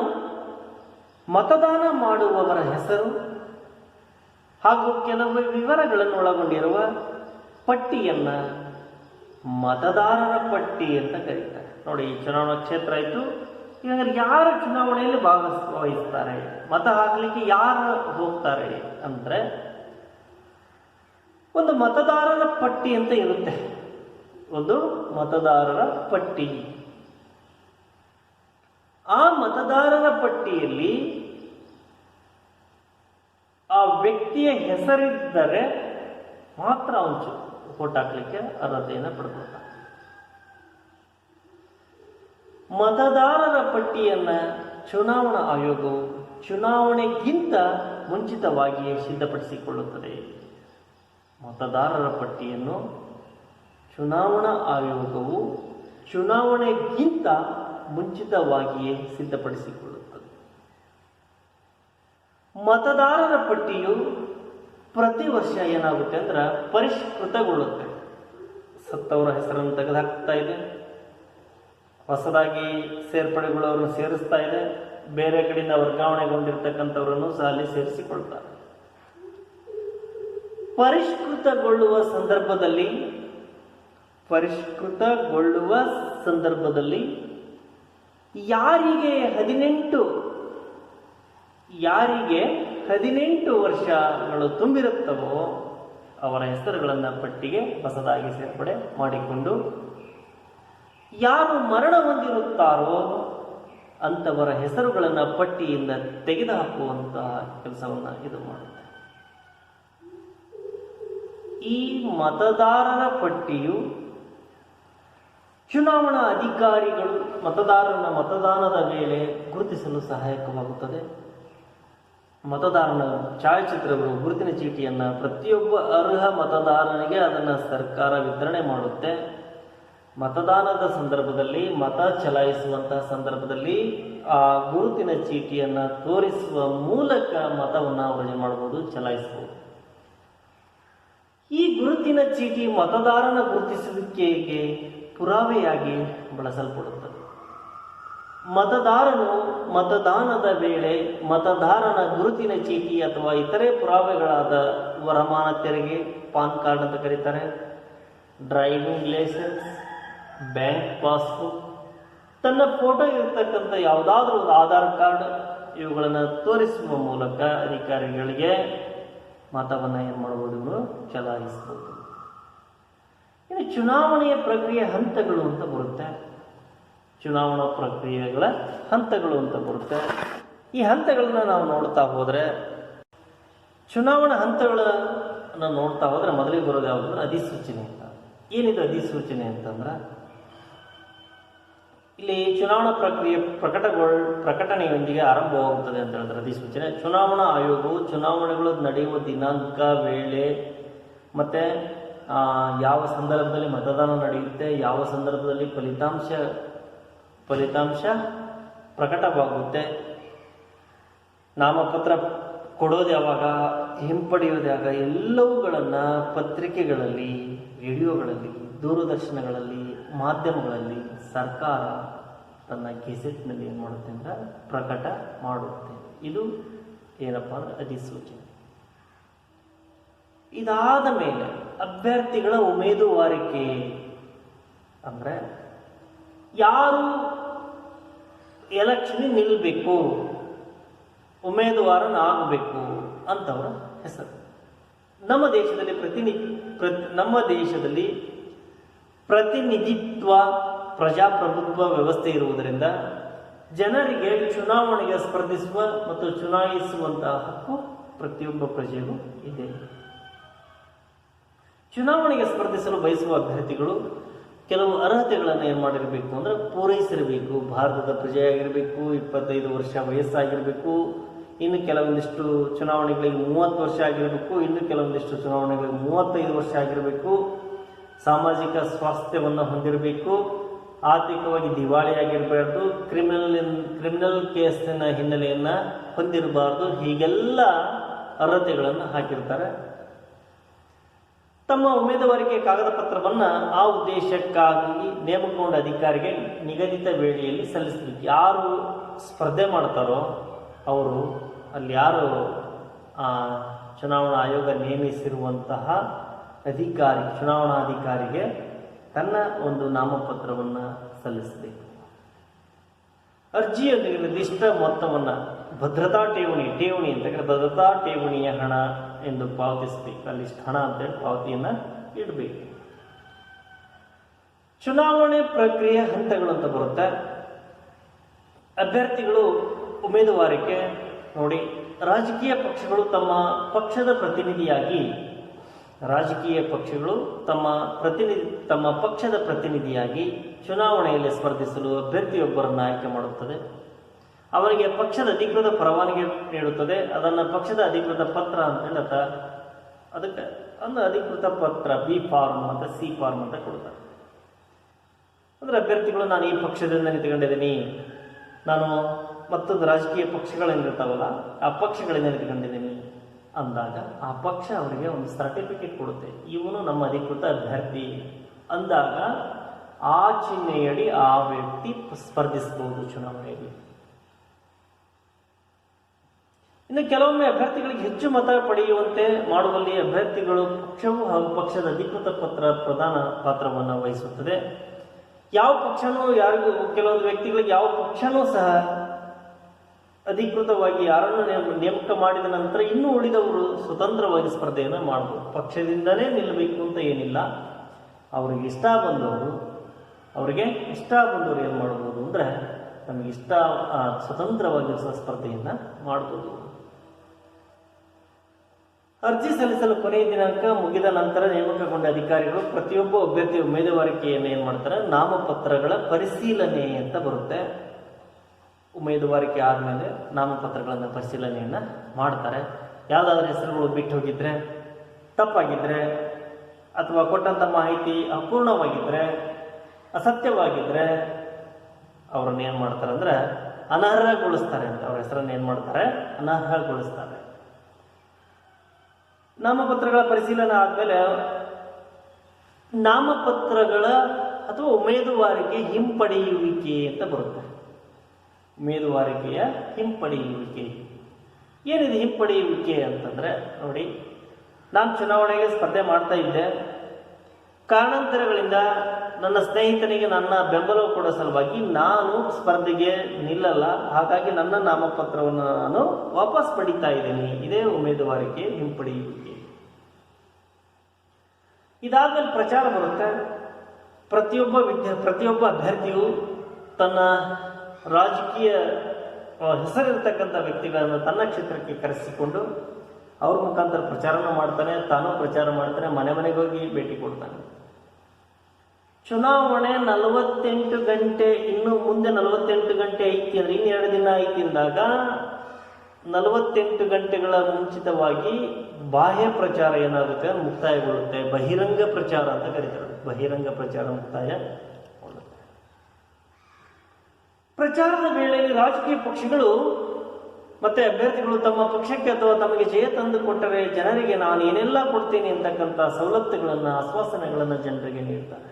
ಮತದಾನ ಮಾಡುವವರ ಹೆಸರು ಹಾಗೂ ಕೆಲವು ವಿವರಗಳನ್ನು ಒಳಗೊಂಡಿರುವ ಪಟ್ಟಿಯನ್ನ ಮತದಾರರ ಪಟ್ಟಿ ಅಂತ ಕರೀತಾರೆ. ನೋಡಿ, ಈ ಚುನಾವಣಾ ಕ್ಷೇತ್ರ ಆಯಿತು. ಇವಾಗ ಯಾರು ಚುನಾವಣೆಯಲ್ಲಿ ಭಾಗವಹಿಸ್ತಾರೆ, ಮತ ಹಾಕಲಿಕ್ಕೆ ಯಾರು ಹೋಗ್ತಾರೆ ಅಂದ್ರೆ ಒಂದು ಮತದಾರರ ಪಟ್ಟಿ ಅಂತ ಇರುತ್ತೆ. ಒಂದು ಮತದಾರರ ಪಟ್ಟಿ. ಆ ಮತದಾರರ ಪಟ್ಟಿಯಲ್ಲಿ ಆ ವ್ಯಕ್ತಿಯ ಹೆಸರಿದ್ದರೆ ಮಾತ್ರ ಅವನು ವೋಟ್ ಹಾಕ್ಲಿಕ್ಕೆ ಅರ್ಹತೆಯನ್ನು ಪಡ್ಕೊಳ್ತಾನೆ. ಮತದಾರರ ಪಟ್ಟಿಯನ್ನ ಚುನಾವಣಾ ಆಯೋಗವು ಚುನಾವಣೆಗಿಂತ ಮುಂಚಿತವಾಗಿಯೇ ಸಿದ್ಧಪಡಿಸಿಕೊಳ್ಳುತ್ತದೆ. ಮತದಾರರ ಪಟ್ಟಿಯನ್ನು ಚುನಾವಣಾ ಆಯೋಗವು ಚುನಾವಣೆಗಿಂತ ಮುಂಚಿತವಾಗಿಯೇ ಸಿದ್ಧಪಡಿಸಿಕೊಳ್ಳುತ್ತದೆ. ಮತದಾರರ ಪಟ್ಟಿಯು ಪ್ರತಿ ವರ್ಷ ಏನಾಗುತ್ತೆ ಅಂದ್ರೆ ಪರಿಷ್ಕೃತಗೊಳ್ಳುತ್ತೆ. ಸತ್ತವರ ಹೆಸರನ್ನು ತೆಗೆದುಹಾಕ್ತಾ ಇದೆ, ಹೊಸದಾಗಿ ಸೇರ್ಪಡೆಗೊಳ್ಳೋರನ್ನು ಸೇರಿಸ್ತಾ ಇದೆ, ಬೇರೆ ಕಡೆಯಿಂದ ವರ್ಗಾವಣೆಗೊಂಡಿರ್ತಕ್ಕಂಥವರನ್ನು ಸಹ ಅಲ್ಲಿ ಸೇರಿಸಿಕೊಳ್ತಾರೆ. ಪರಿಷ್ಕೃತಗೊಳ್ಳುವ ಸಂದರ್ಭದಲ್ಲಿ ಯಾರಿಗೆ 18 ವರ್ಷಗಳು ತುಂಬಿರುತ್ತವೋ ಅವರ ಹೆಸರುಗಳನ್ನು ಪಟ್ಟಿಗೆ ಹೊಸದಾಗಿ ಸೇರ್ಪಡೆ ಮಾಡಿಕೊಂಡು, ಯಾರು ಮರಣ ಹೊಂದಿರುತ್ತಾರೋ ಅಂತವರ ಹೆಸರುಗಳನ್ನು ಪಟ್ಟಿಯಿಂದ ತೆಗೆದುಹಾಕುವಂತಹ ಕೆಲಸವನ್ನು ಇದು ಮಾಡುತ್ತೆ. ಈ ಮತದಾರರ ಪಟ್ಟಿಯು ಚುನಾವಣಾ ಅಧಿಕಾರಿಗಳು ಮತದಾರನ ಮತದಾನದ ವೇಳೆ ಗುರುತಿಸಲು ಸಹಾಯಕವಾಗುತ್ತದೆ. ಮತದಾರನ ಛಾಯಾಚಿತ್ರಗಳು, ಗುರುತಿನ ಚೀಟಿಯನ್ನು ಪ್ರತಿಯೊಬ್ಬ ಅರ್ಹ ಮತದಾರನಿಗೆ ಅದನ್ನು ಸರ್ಕಾರ ವಿತರಣೆ ಮಾಡುತ್ತೆ. ಮತದಾನದ ಸಂದರ್ಭದಲ್ಲಿ, ಮತ ಚಲಾಯಿಸುವಂತಹ ಸಂದರ್ಭದಲ್ಲಿ ಆ ಗುರುತಿನ ಚೀಟಿಯನ್ನು ತೋರಿಸುವ ಮೂಲಕ ಮತವನ್ನು ಅವರು ಮಾಡಬಹುದು, ಚಲಾಯಿಸಬಹುದು. ಈ ಗುರುತಿನ ಚೀಟಿ ಮತದಾರನ ಗುರುತಿಸುವಿಕೆಗೆ ಪುರಾವೆಯಾಗಿ ಬಳಸಲ್ಪಡುತ್ತದೆ. ಮತದಾರನು ಮತದಾನದ ವೇಳೆ ಮತದಾರನ ಗುರುತಿನ ಚೀಟಿ ಅಥವಾ ಇತರೆ ಪುರಾವೆಗಳಾದ ವರಮಾನ ತೆರಿಗೆ, ಪಾನ್ ಕಾರ್ಡ್ ಅಂತ ಕರೀತಾರೆ, ಡ್ರೈವಿಂಗ್ ಲೈಸೆನ್ಸ್, ಬ್ಯಾಂಕ್ ಪಾಸ್ಬುಕ್, ತನ್ನ ಫೋಟೋ ಇರತಕ್ಕಂಥ ಯಾವುದಾದ್ರೂ ಒಂದು ಆಧಾರ್ ಕಾರ್ಡ್, ಇವುಗಳನ್ನು ತೋರಿಸುವ ಮೂಲಕ ಅಧಿಕಾರಿಗಳಿಗೆ ಮತವನ್ನು ಏನು ಮಾಡಬಹುದು, ಇವರು ಚಲಾಯಿಸಬಹುದು. ಇನ್ನು ಚುನಾವಣೆಯ ಪ್ರಕ್ರಿಯೆ ಹಂತಗಳು ಅಂತ ಬರುತ್ತೆ. ಚುನಾವಣಾ ಪ್ರಕ್ರಿಯೆಗಳ ಹಂತಗಳು ಅಂತ ಬರುತ್ತೆ. ಈ ಹಂತಗಳನ್ನ ನಾವು ನೋಡ್ತಾ ಹೋದರೆ, ಚುನಾವಣಾ ಹಂತಗಳನ್ನು ನೋಡ್ತಾ ಹೋದರೆ ಮೊದಲಿಗೆ ಬರೋದು ಯಾವುದು, ಅಧಿಸೂಚನೆ ಅಂತ. ಏನಿದು ಅಧಿಸೂಚನೆ ಅಂತಂದ್ರೆ, ಇಲ್ಲಿ ಚುನಾವಣಾ ಪ್ರಕ್ರಿಯೆ ಪ್ರಕಟಣೆಯೊಂದಿಗೆ ಆರಂಭವಾಗುತ್ತದೆ ಅಂತ ಹೇಳಿದ್ರೆ ಅಧಿಸೂಚನೆ. ಚುನಾವಣಾ ಆಯೋಗವು ಚುನಾವಣೆಗಳು ನಡೆಯುವ ದಿನಾಂಕ, ವೇಳೆ, ಮತ್ತೆ ಯಾವ ಸಂದರ್ಭದಲ್ಲಿ ಮತದಾನ ನಡೆಯುತ್ತೆ, ಯಾವ ಸಂದರ್ಭದಲ್ಲಿ ಫಲಿತಾಂಶ ಪ್ರಕಟವಾಗುತ್ತೆ, ನಾಮಪತ್ರ ಕೊಡೋದು ಯಾವಾಗ, ಹಿಂಪಡೆಯೋದು ಯಾವಾಗ, ಎಲ್ಲವುಗಳನ್ನು ಪತ್ರಿಕೆಗಳಲ್ಲಿ, ರೇಡಿಯೋಗಳಲ್ಲಿ, ದೂರದರ್ಶನಗಳಲ್ಲಿ, ಮಾಧ್ಯಮಗಳಲ್ಲಿ ಸರ್ಕಾರ ತನ್ನ ಗೆಜೆಟ್ನಲ್ಲಿ ಏನು ಮಾಡುತ್ತೆ ಅಂದರೆ ಪ್ರಕಟ ಮಾಡುತ್ತೆ. ಇದು ಏನಪ್ಪ ಅಂದರೆ ಅಧಿಸೂಚನೆ. ಇದಾದ ಮೇಲೆ ಅಭ್ಯರ್ಥಿಗಳ ಉಮೇದುವಾರಿಕೆ ಅಂದರೆ ಯಾರು ಎಲೆಕ್ಷನ್ ನಿಲ್ಲಬೇಕು, ಉಮೇದುವಾರನಾಗಬೇಕು ಅಂತವರ ಹೆಸರು. ನಮ್ಮ ದೇಶದಲ್ಲಿ ಪ್ರತಿನಿಧಿತ್ವ ಪ್ರಜಾಪ್ರಭುತ್ವ ವ್ಯವಸ್ಥೆ ಇರುವುದರಿಂದ ಜನರಿಗೆ ಚುನಾವಣೆಗೆ ಸ್ಪರ್ಧಿಸುವ ಮತ್ತು ಚುನಾಯಿಸುವಂತಹ ಹಕ್ಕು ಪ್ರತಿಯೊಬ್ಬ ಪ್ರಜೆಗೂ ಇದೆ. ಚುನಾವಣೆಗೆ ಸ್ಪರ್ಧಿಸಲು ಬಯಸುವ ಅಭ್ಯರ್ಥಿಗಳು ಕೆಲವು ಅರ್ಹತೆಗಳನ್ನು ಏನು ಮಾಡಿರಬೇಕು ಅಂದರೆ ಪೂರೈಸಿರಬೇಕು. ಭಾರತದ ಪ್ರಜೆಯಾಗಿರಬೇಕು, 25 ವರ್ಷ ವಯಸ್ಸಾಗಿರಬೇಕು, ಇನ್ನು ಕೆಲವೊಂದಿಷ್ಟು ಚುನಾವಣೆಗಳಿಗೆ 30 ವರ್ಷ ಆಗಿರಬೇಕು, ಇನ್ನು ಕೆಲವೊಂದಿಷ್ಟು ಚುನಾವಣೆಗಳಿಗೆ 35 ವರ್ಷ ಆಗಿರಬೇಕು, ಸಾಮಾಜಿಕ ಸ್ವಾಸ್ಥ್ಯವನ್ನು ಹೊಂದಿರಬೇಕು, ಆರ್ಥಿಕವಾಗಿ ದಿವಾಳಿಯಾಗಿರಬಾರ್ದು, ಕ್ರಿಮಿನಲ್ ಕೇಸಿನ ಹಿನ್ನೆಲೆಯನ್ನು ಹೊಂದಿರಬಾರ್ದು. ಹೀಗೆಲ್ಲ ಅರ್ಹತೆಗಳನ್ನು ಹಾಕಿರ್ತಾರೆ. ತಮ್ಮ ಉಮೇದುವಾರಿಕೆ ಕಾಗದ ಪತ್ರವನ್ನು ಆ ಉದ್ದೇಶಕ್ಕಾಗಿ ನೇಮಕಗೊಂಡ ಅಧಿಕಾರಿಗೆ ನಿಗದಿತ ವೇಳೆಯಲ್ಲಿ ಸಲ್ಲಿಸಬೇಕು. ಯಾರು ಸ್ಪರ್ಧೆ ಮಾಡ್ತಾರೋ ಅವರು ಅಲ್ಲಿ ಯಾರು ಚುನಾವಣಾ ಆಯೋಗ ನೇಮಿಸಿರುವಂತಹ ಅಧಿಕಾರಿ, ಚುನಾವಣಾಧಿಕಾರಿಗೆ ತನ್ನ ಒಂದು ನಾಮಪತ್ರವನ್ನು ಸಲ್ಲಿಸಬೇಕು. ಅರ್ಜಿಯೊಂದಿಗೆ ನಿರ್ದಿಷ್ಟ ಮೊತ್ತವನ್ನು ಭದ್ರತಾ ಠೇವಣಿ ಅಂತ ಭದ್ರತಾ ಠೇವಣಿಯ ಹಣ ಎಂದು ಪಾವತಿಸಬೇಕು. ಅಲ್ಲಿಷ್ಟು ಹಣ ಅಂತೇಳಿ ಪಾವತಿಯನ್ನು ಇಡಬೇಕು. ಚುನಾವಣೆ ಪ್ರಕ್ರಿಯೆ ಹಂತಗಳು ಅಂತ ಬರುತ್ತೆ. ಅಭ್ಯರ್ಥಿಗಳು ಉಮೇದುವಾರಿಕೆ ನೋಡಿ, ರಾಜಕೀಯ ಪಕ್ಷಗಳು ತಮ್ಮ ಪಕ್ಷದ ಪ್ರತಿನಿಧಿಯಾಗಿ ಚುನಾವಣೆಯಲ್ಲಿ ಸ್ಪರ್ಧಿಸಲು ಅಭ್ಯರ್ಥಿಯೊಬ್ಬರನ್ನು ಆಯ್ಕೆ ಮಾಡುತ್ತದೆ. ಅವರಿಗೆ ಪಕ್ಷದ ಅಧಿಕೃತ ಪರವಾನಗಿ ನೀಡುತ್ತದೆ. ಅದನ್ನು ಪಕ್ಷದ ಅಧಿಕೃತ ಪತ್ರ ಅಂತ ಹೇಳುತ್ತಾ ಅದಕ್ಕೆ ಒಂದು ಅಧಿಕೃತ ಪತ್ರ ಬಿ ಫಾರ್ಮ್ ಅಂತ ಸಿ ಫಾರ್ಮ್ ಅಂತ ಕೊಡ್ತಾರೆ. ಅಂದರೆ ಅಭ್ಯರ್ಥಿಗಳು ನಾನು ಈ ಪಕ್ಷದಿಂದ ನಿಂತ್ಕೊಂಡಿದ್ದೀನಿ, ನಾನು ಮತ್ತೊಂದು ರಾಜಕೀಯ ಪಕ್ಷಗಳೇನಿರ್ತಾವಲ್ಲ ಆ ಪಕ್ಷಗಳಿಂದ ನಿಂತ್ಕೊಂಡಿದ್ದೀನಿ ಅಂದಾಗ ಆ ಪಕ್ಷ ಅವರಿಗೆ ಒಂದು ಸರ್ಟಿಫಿಕೇಟ್ ಕೊಡುತ್ತೆ, ಇವನು ನಮ್ಮ ಅಧಿಕೃತ ಅಭ್ಯರ್ಥಿ ಅಂದಾಗ ಆ ಚಿಹ್ನೆಯಡಿ ಆ ವ್ಯಕ್ತಿ ಸ್ಪರ್ಧಿಸಬಹುದು ಚುನಾವಣೆಯಲ್ಲಿ. ಇನ್ನು ಕೆಲವೊಮ್ಮೆ ಅಭ್ಯರ್ಥಿಗಳಿಗೆ ಹೆಚ್ಚು ಮತ ಪಡೆಯುವಂತೆ ಮಾಡುವಲ್ಲಿ ಅಭ್ಯರ್ಥಿಗಳು ಪಕ್ಷವು ಹಾಗೂ ಪಕ್ಷದ ಅಧಿಕೃತ ಪ್ರಧಾನ ಪಾತ್ರವನ್ನು ವಹಿಸುತ್ತದೆ. ಯಾವ ಪಕ್ಷನೂ ಕೆಲವೊಂದು ವ್ಯಕ್ತಿಗಳಿಗೆ ಯಾವ ಪಕ್ಷನೂ ಸಹ ಅಧಿಕೃತವಾಗಿ ಯಾರನ್ನು ನೇಮಕ ಮಾಡಿದ ನಂತರ ಇನ್ನೂ ಉಳಿದವರು ಸ್ವತಂತ್ರವಾಗಿ ಸ್ಪರ್ಧೆಯನ್ನು ಮಾಡಬಹುದು. ಪಕ್ಷದಿಂದಲೇ ನಿಲ್ಲಬೇಕು ಅಂತ ಏನಿಲ್ಲ. ಅವರಿಗೆ ಇಷ್ಟ ಬಂದವರು ಏನು ಮಾಡ್ಬೋದು ಅಂದರೆ ನಮಗೆ ಸ್ವತಂತ್ರವಾಗಿ ಸ್ಪರ್ಧೆಯನ್ನು ಮಾಡ್ಬೋದು. ಅರ್ಜಿ ಸಲ್ಲಿಸಲು ಕೊನೆಯ ದಿನಾಂಕ ಮುಗಿದ ನಂತರ ನೇಮಕಗೊಂಡ ಅಧಿಕಾರಿಗಳು ಪ್ರತಿಯೊಬ್ಬ ಅಭ್ಯರ್ಥಿ ಉಮೇದುವಾರಿಕೆಯನ್ನು ಏನು ಮಾಡ್ತಾರೆ, ನಾಮಪತ್ರಗಳ ಪರಿಶೀಲನೆ ಅಂತ ಬರುತ್ತೆ. ಉಮೇದುವಾರಿಕೆ ಆದಮೇಲೆ ನಾಮಪತ್ರಗಳನ್ನು ಪರಿಶೀಲನೆಯನ್ನು ಮಾಡ್ತಾರೆ. ಯಾವುದಾದ್ರೂ ಹೆಸರುಗಳು ಬಿಟ್ಟು ಹೋಗಿದ್ರೆ, ತಪ್ಪಾಗಿದ್ದರೆ, ಅಥವಾ ಕೊಟ್ಟಂಥ ಮಾಹಿತಿ ಅಪೂರ್ಣವಾಗಿದ್ದರೆ, ಅಸತ್ಯವಾಗಿದ್ದರೆ ಅವ್ರನ್ನ ಏನು ಮಾಡ್ತಾರೆ ಅಂದರೆ ಅನರ್ಹಗೊಳಿಸ್ತಾರೆ ಅಂತ. ಅವ್ರ ಹೆಸರನ್ನು ಏನು ಮಾಡ್ತಾರೆ, ಅನರ್ಹಗೊಳಿಸ್ತಾರೆ. ನಾಮಪತ್ರಗಳ ಪರಿಶೀಲನೆ ಆದಮೇಲೆ ನಾಮಪತ್ರಗಳ ಅಥವಾ ಉಮೇದುವಾರಿಕೆ ಹಿಂಪಡೆಯುವಿಕೆ ಅಂತ ಬರುತ್ತೆ. ಉಮೇದುವಾರಿಕೆಯ ಹಿಂಪಡೆಯುವಿಕೆ ಏನಿದೆ? ಹಿಂಪಡೆಯುವಿಕೆ ಅಂತಂದರೆ ನೋಡಿ, ನಾನು ಚುನಾವಣೆಗೆ ಸ್ಪರ್ಧೆ ಮಾಡ್ತಾ ಇದ್ದೆ, ಕಾರಣಾಂತರಗಳಿಂದ ನನ್ನ ಸ್ನೇಹಿತನಿಗೆ ನನ್ನ ಬೆಂಬಲ ಕೊಡೋ ಸಲುವಾಗಿ ನಾನು ಸ್ಪರ್ಧೆಗೆ ನಿಲ್ಲಲ್ಲ, ಹಾಗಾಗಿ ನನ್ನ ನಾಮಪತ್ರವನ್ನು ನಾನು ವಾಪಸ್ ಪಡಿತಾ ಇದ್ದೀನಿ. ಇದೇ ಉಮೇದುವಾರಿಕೆ ಹಿಂಪಡೆಯುವಿಕೆ. ಇದಾದ್ಮೇಲೆ ಪ್ರಚಾರ ಬರುತ್ತೆ. ಪ್ರತಿಯೊಬ್ಬ ಅಭ್ಯರ್ಥಿಯು ತನ್ನ ರಾಜಕೀಯ ಹೆಸರಿರ್ತಕ್ಕಂಥ ವ್ಯಕ್ತಿಗಳನ್ನು ತನ್ನ ಕ್ಷೇತ್ರಕ್ಕೆ ಕರೆಸಿಕೊಂಡು ಅವ್ರ ಮುಖಾಂತರ ಪ್ರಚಾರನ ಮಾಡ್ತಾನೆ, ತಾನೂ ಪ್ರಚಾರ ಮಾಡ್ತಾನೆ, ಮನೆಗೆ ಹೋಗಿ ಭೇಟಿ ಕೊಡ್ತಾನೆ. ಚುನಾವಣೆ 48 ಗಂಟೆ, ಇನ್ನು ಮುಂದೆ 48 ಗಂಟೆ ಐತಿ ಅಂದ್ರೆ ಇನ್ನು 2 ದಿನ ಐತಿ ಅಂದಾಗ 48 ಗಂಟೆಗಳ ಮುಂಚಿತವಾಗಿ ಬಾಹ್ಯ ಪ್ರಚಾರ ಏನಾಗುತ್ತೆ, ಮುಕ್ತಾಯಗೊಳ್ಳುತ್ತೆ. ಬಹಿರಂಗ ಪ್ರಚಾರ ಅಂತ ಕರೀತಾರೆ. ಬಹಿರಂಗ ಪ್ರಚಾರ ಮುಕ್ತಾಯಗೊಳ್ಳುತ್ತೆ. ಪ್ರಚಾರದ ವೇಳೆಯಲ್ಲಿ ರಾಜಕೀಯ ಪಕ್ಷಗಳು ಮತ್ತೆ ಅಭ್ಯರ್ಥಿಗಳು ತಮ್ಮ ಪಕ್ಷಕ್ಕೆ ಅಥವಾ ತಮಗೆ ಜಯ ತಂದು ಕೊಟ್ಟರೆ ಜನರಿಗೆ ನಾನು ಏನೆಲ್ಲ ಕೊಡ್ತೀನಿ ಅಂತಕ್ಕಂಥ ಸವಲತ್ತುಗಳನ್ನು, ಆಶ್ವಾಸನೆಗಳನ್ನು ಜನರಿಗೆ ನೀಡ್ತಾರೆ.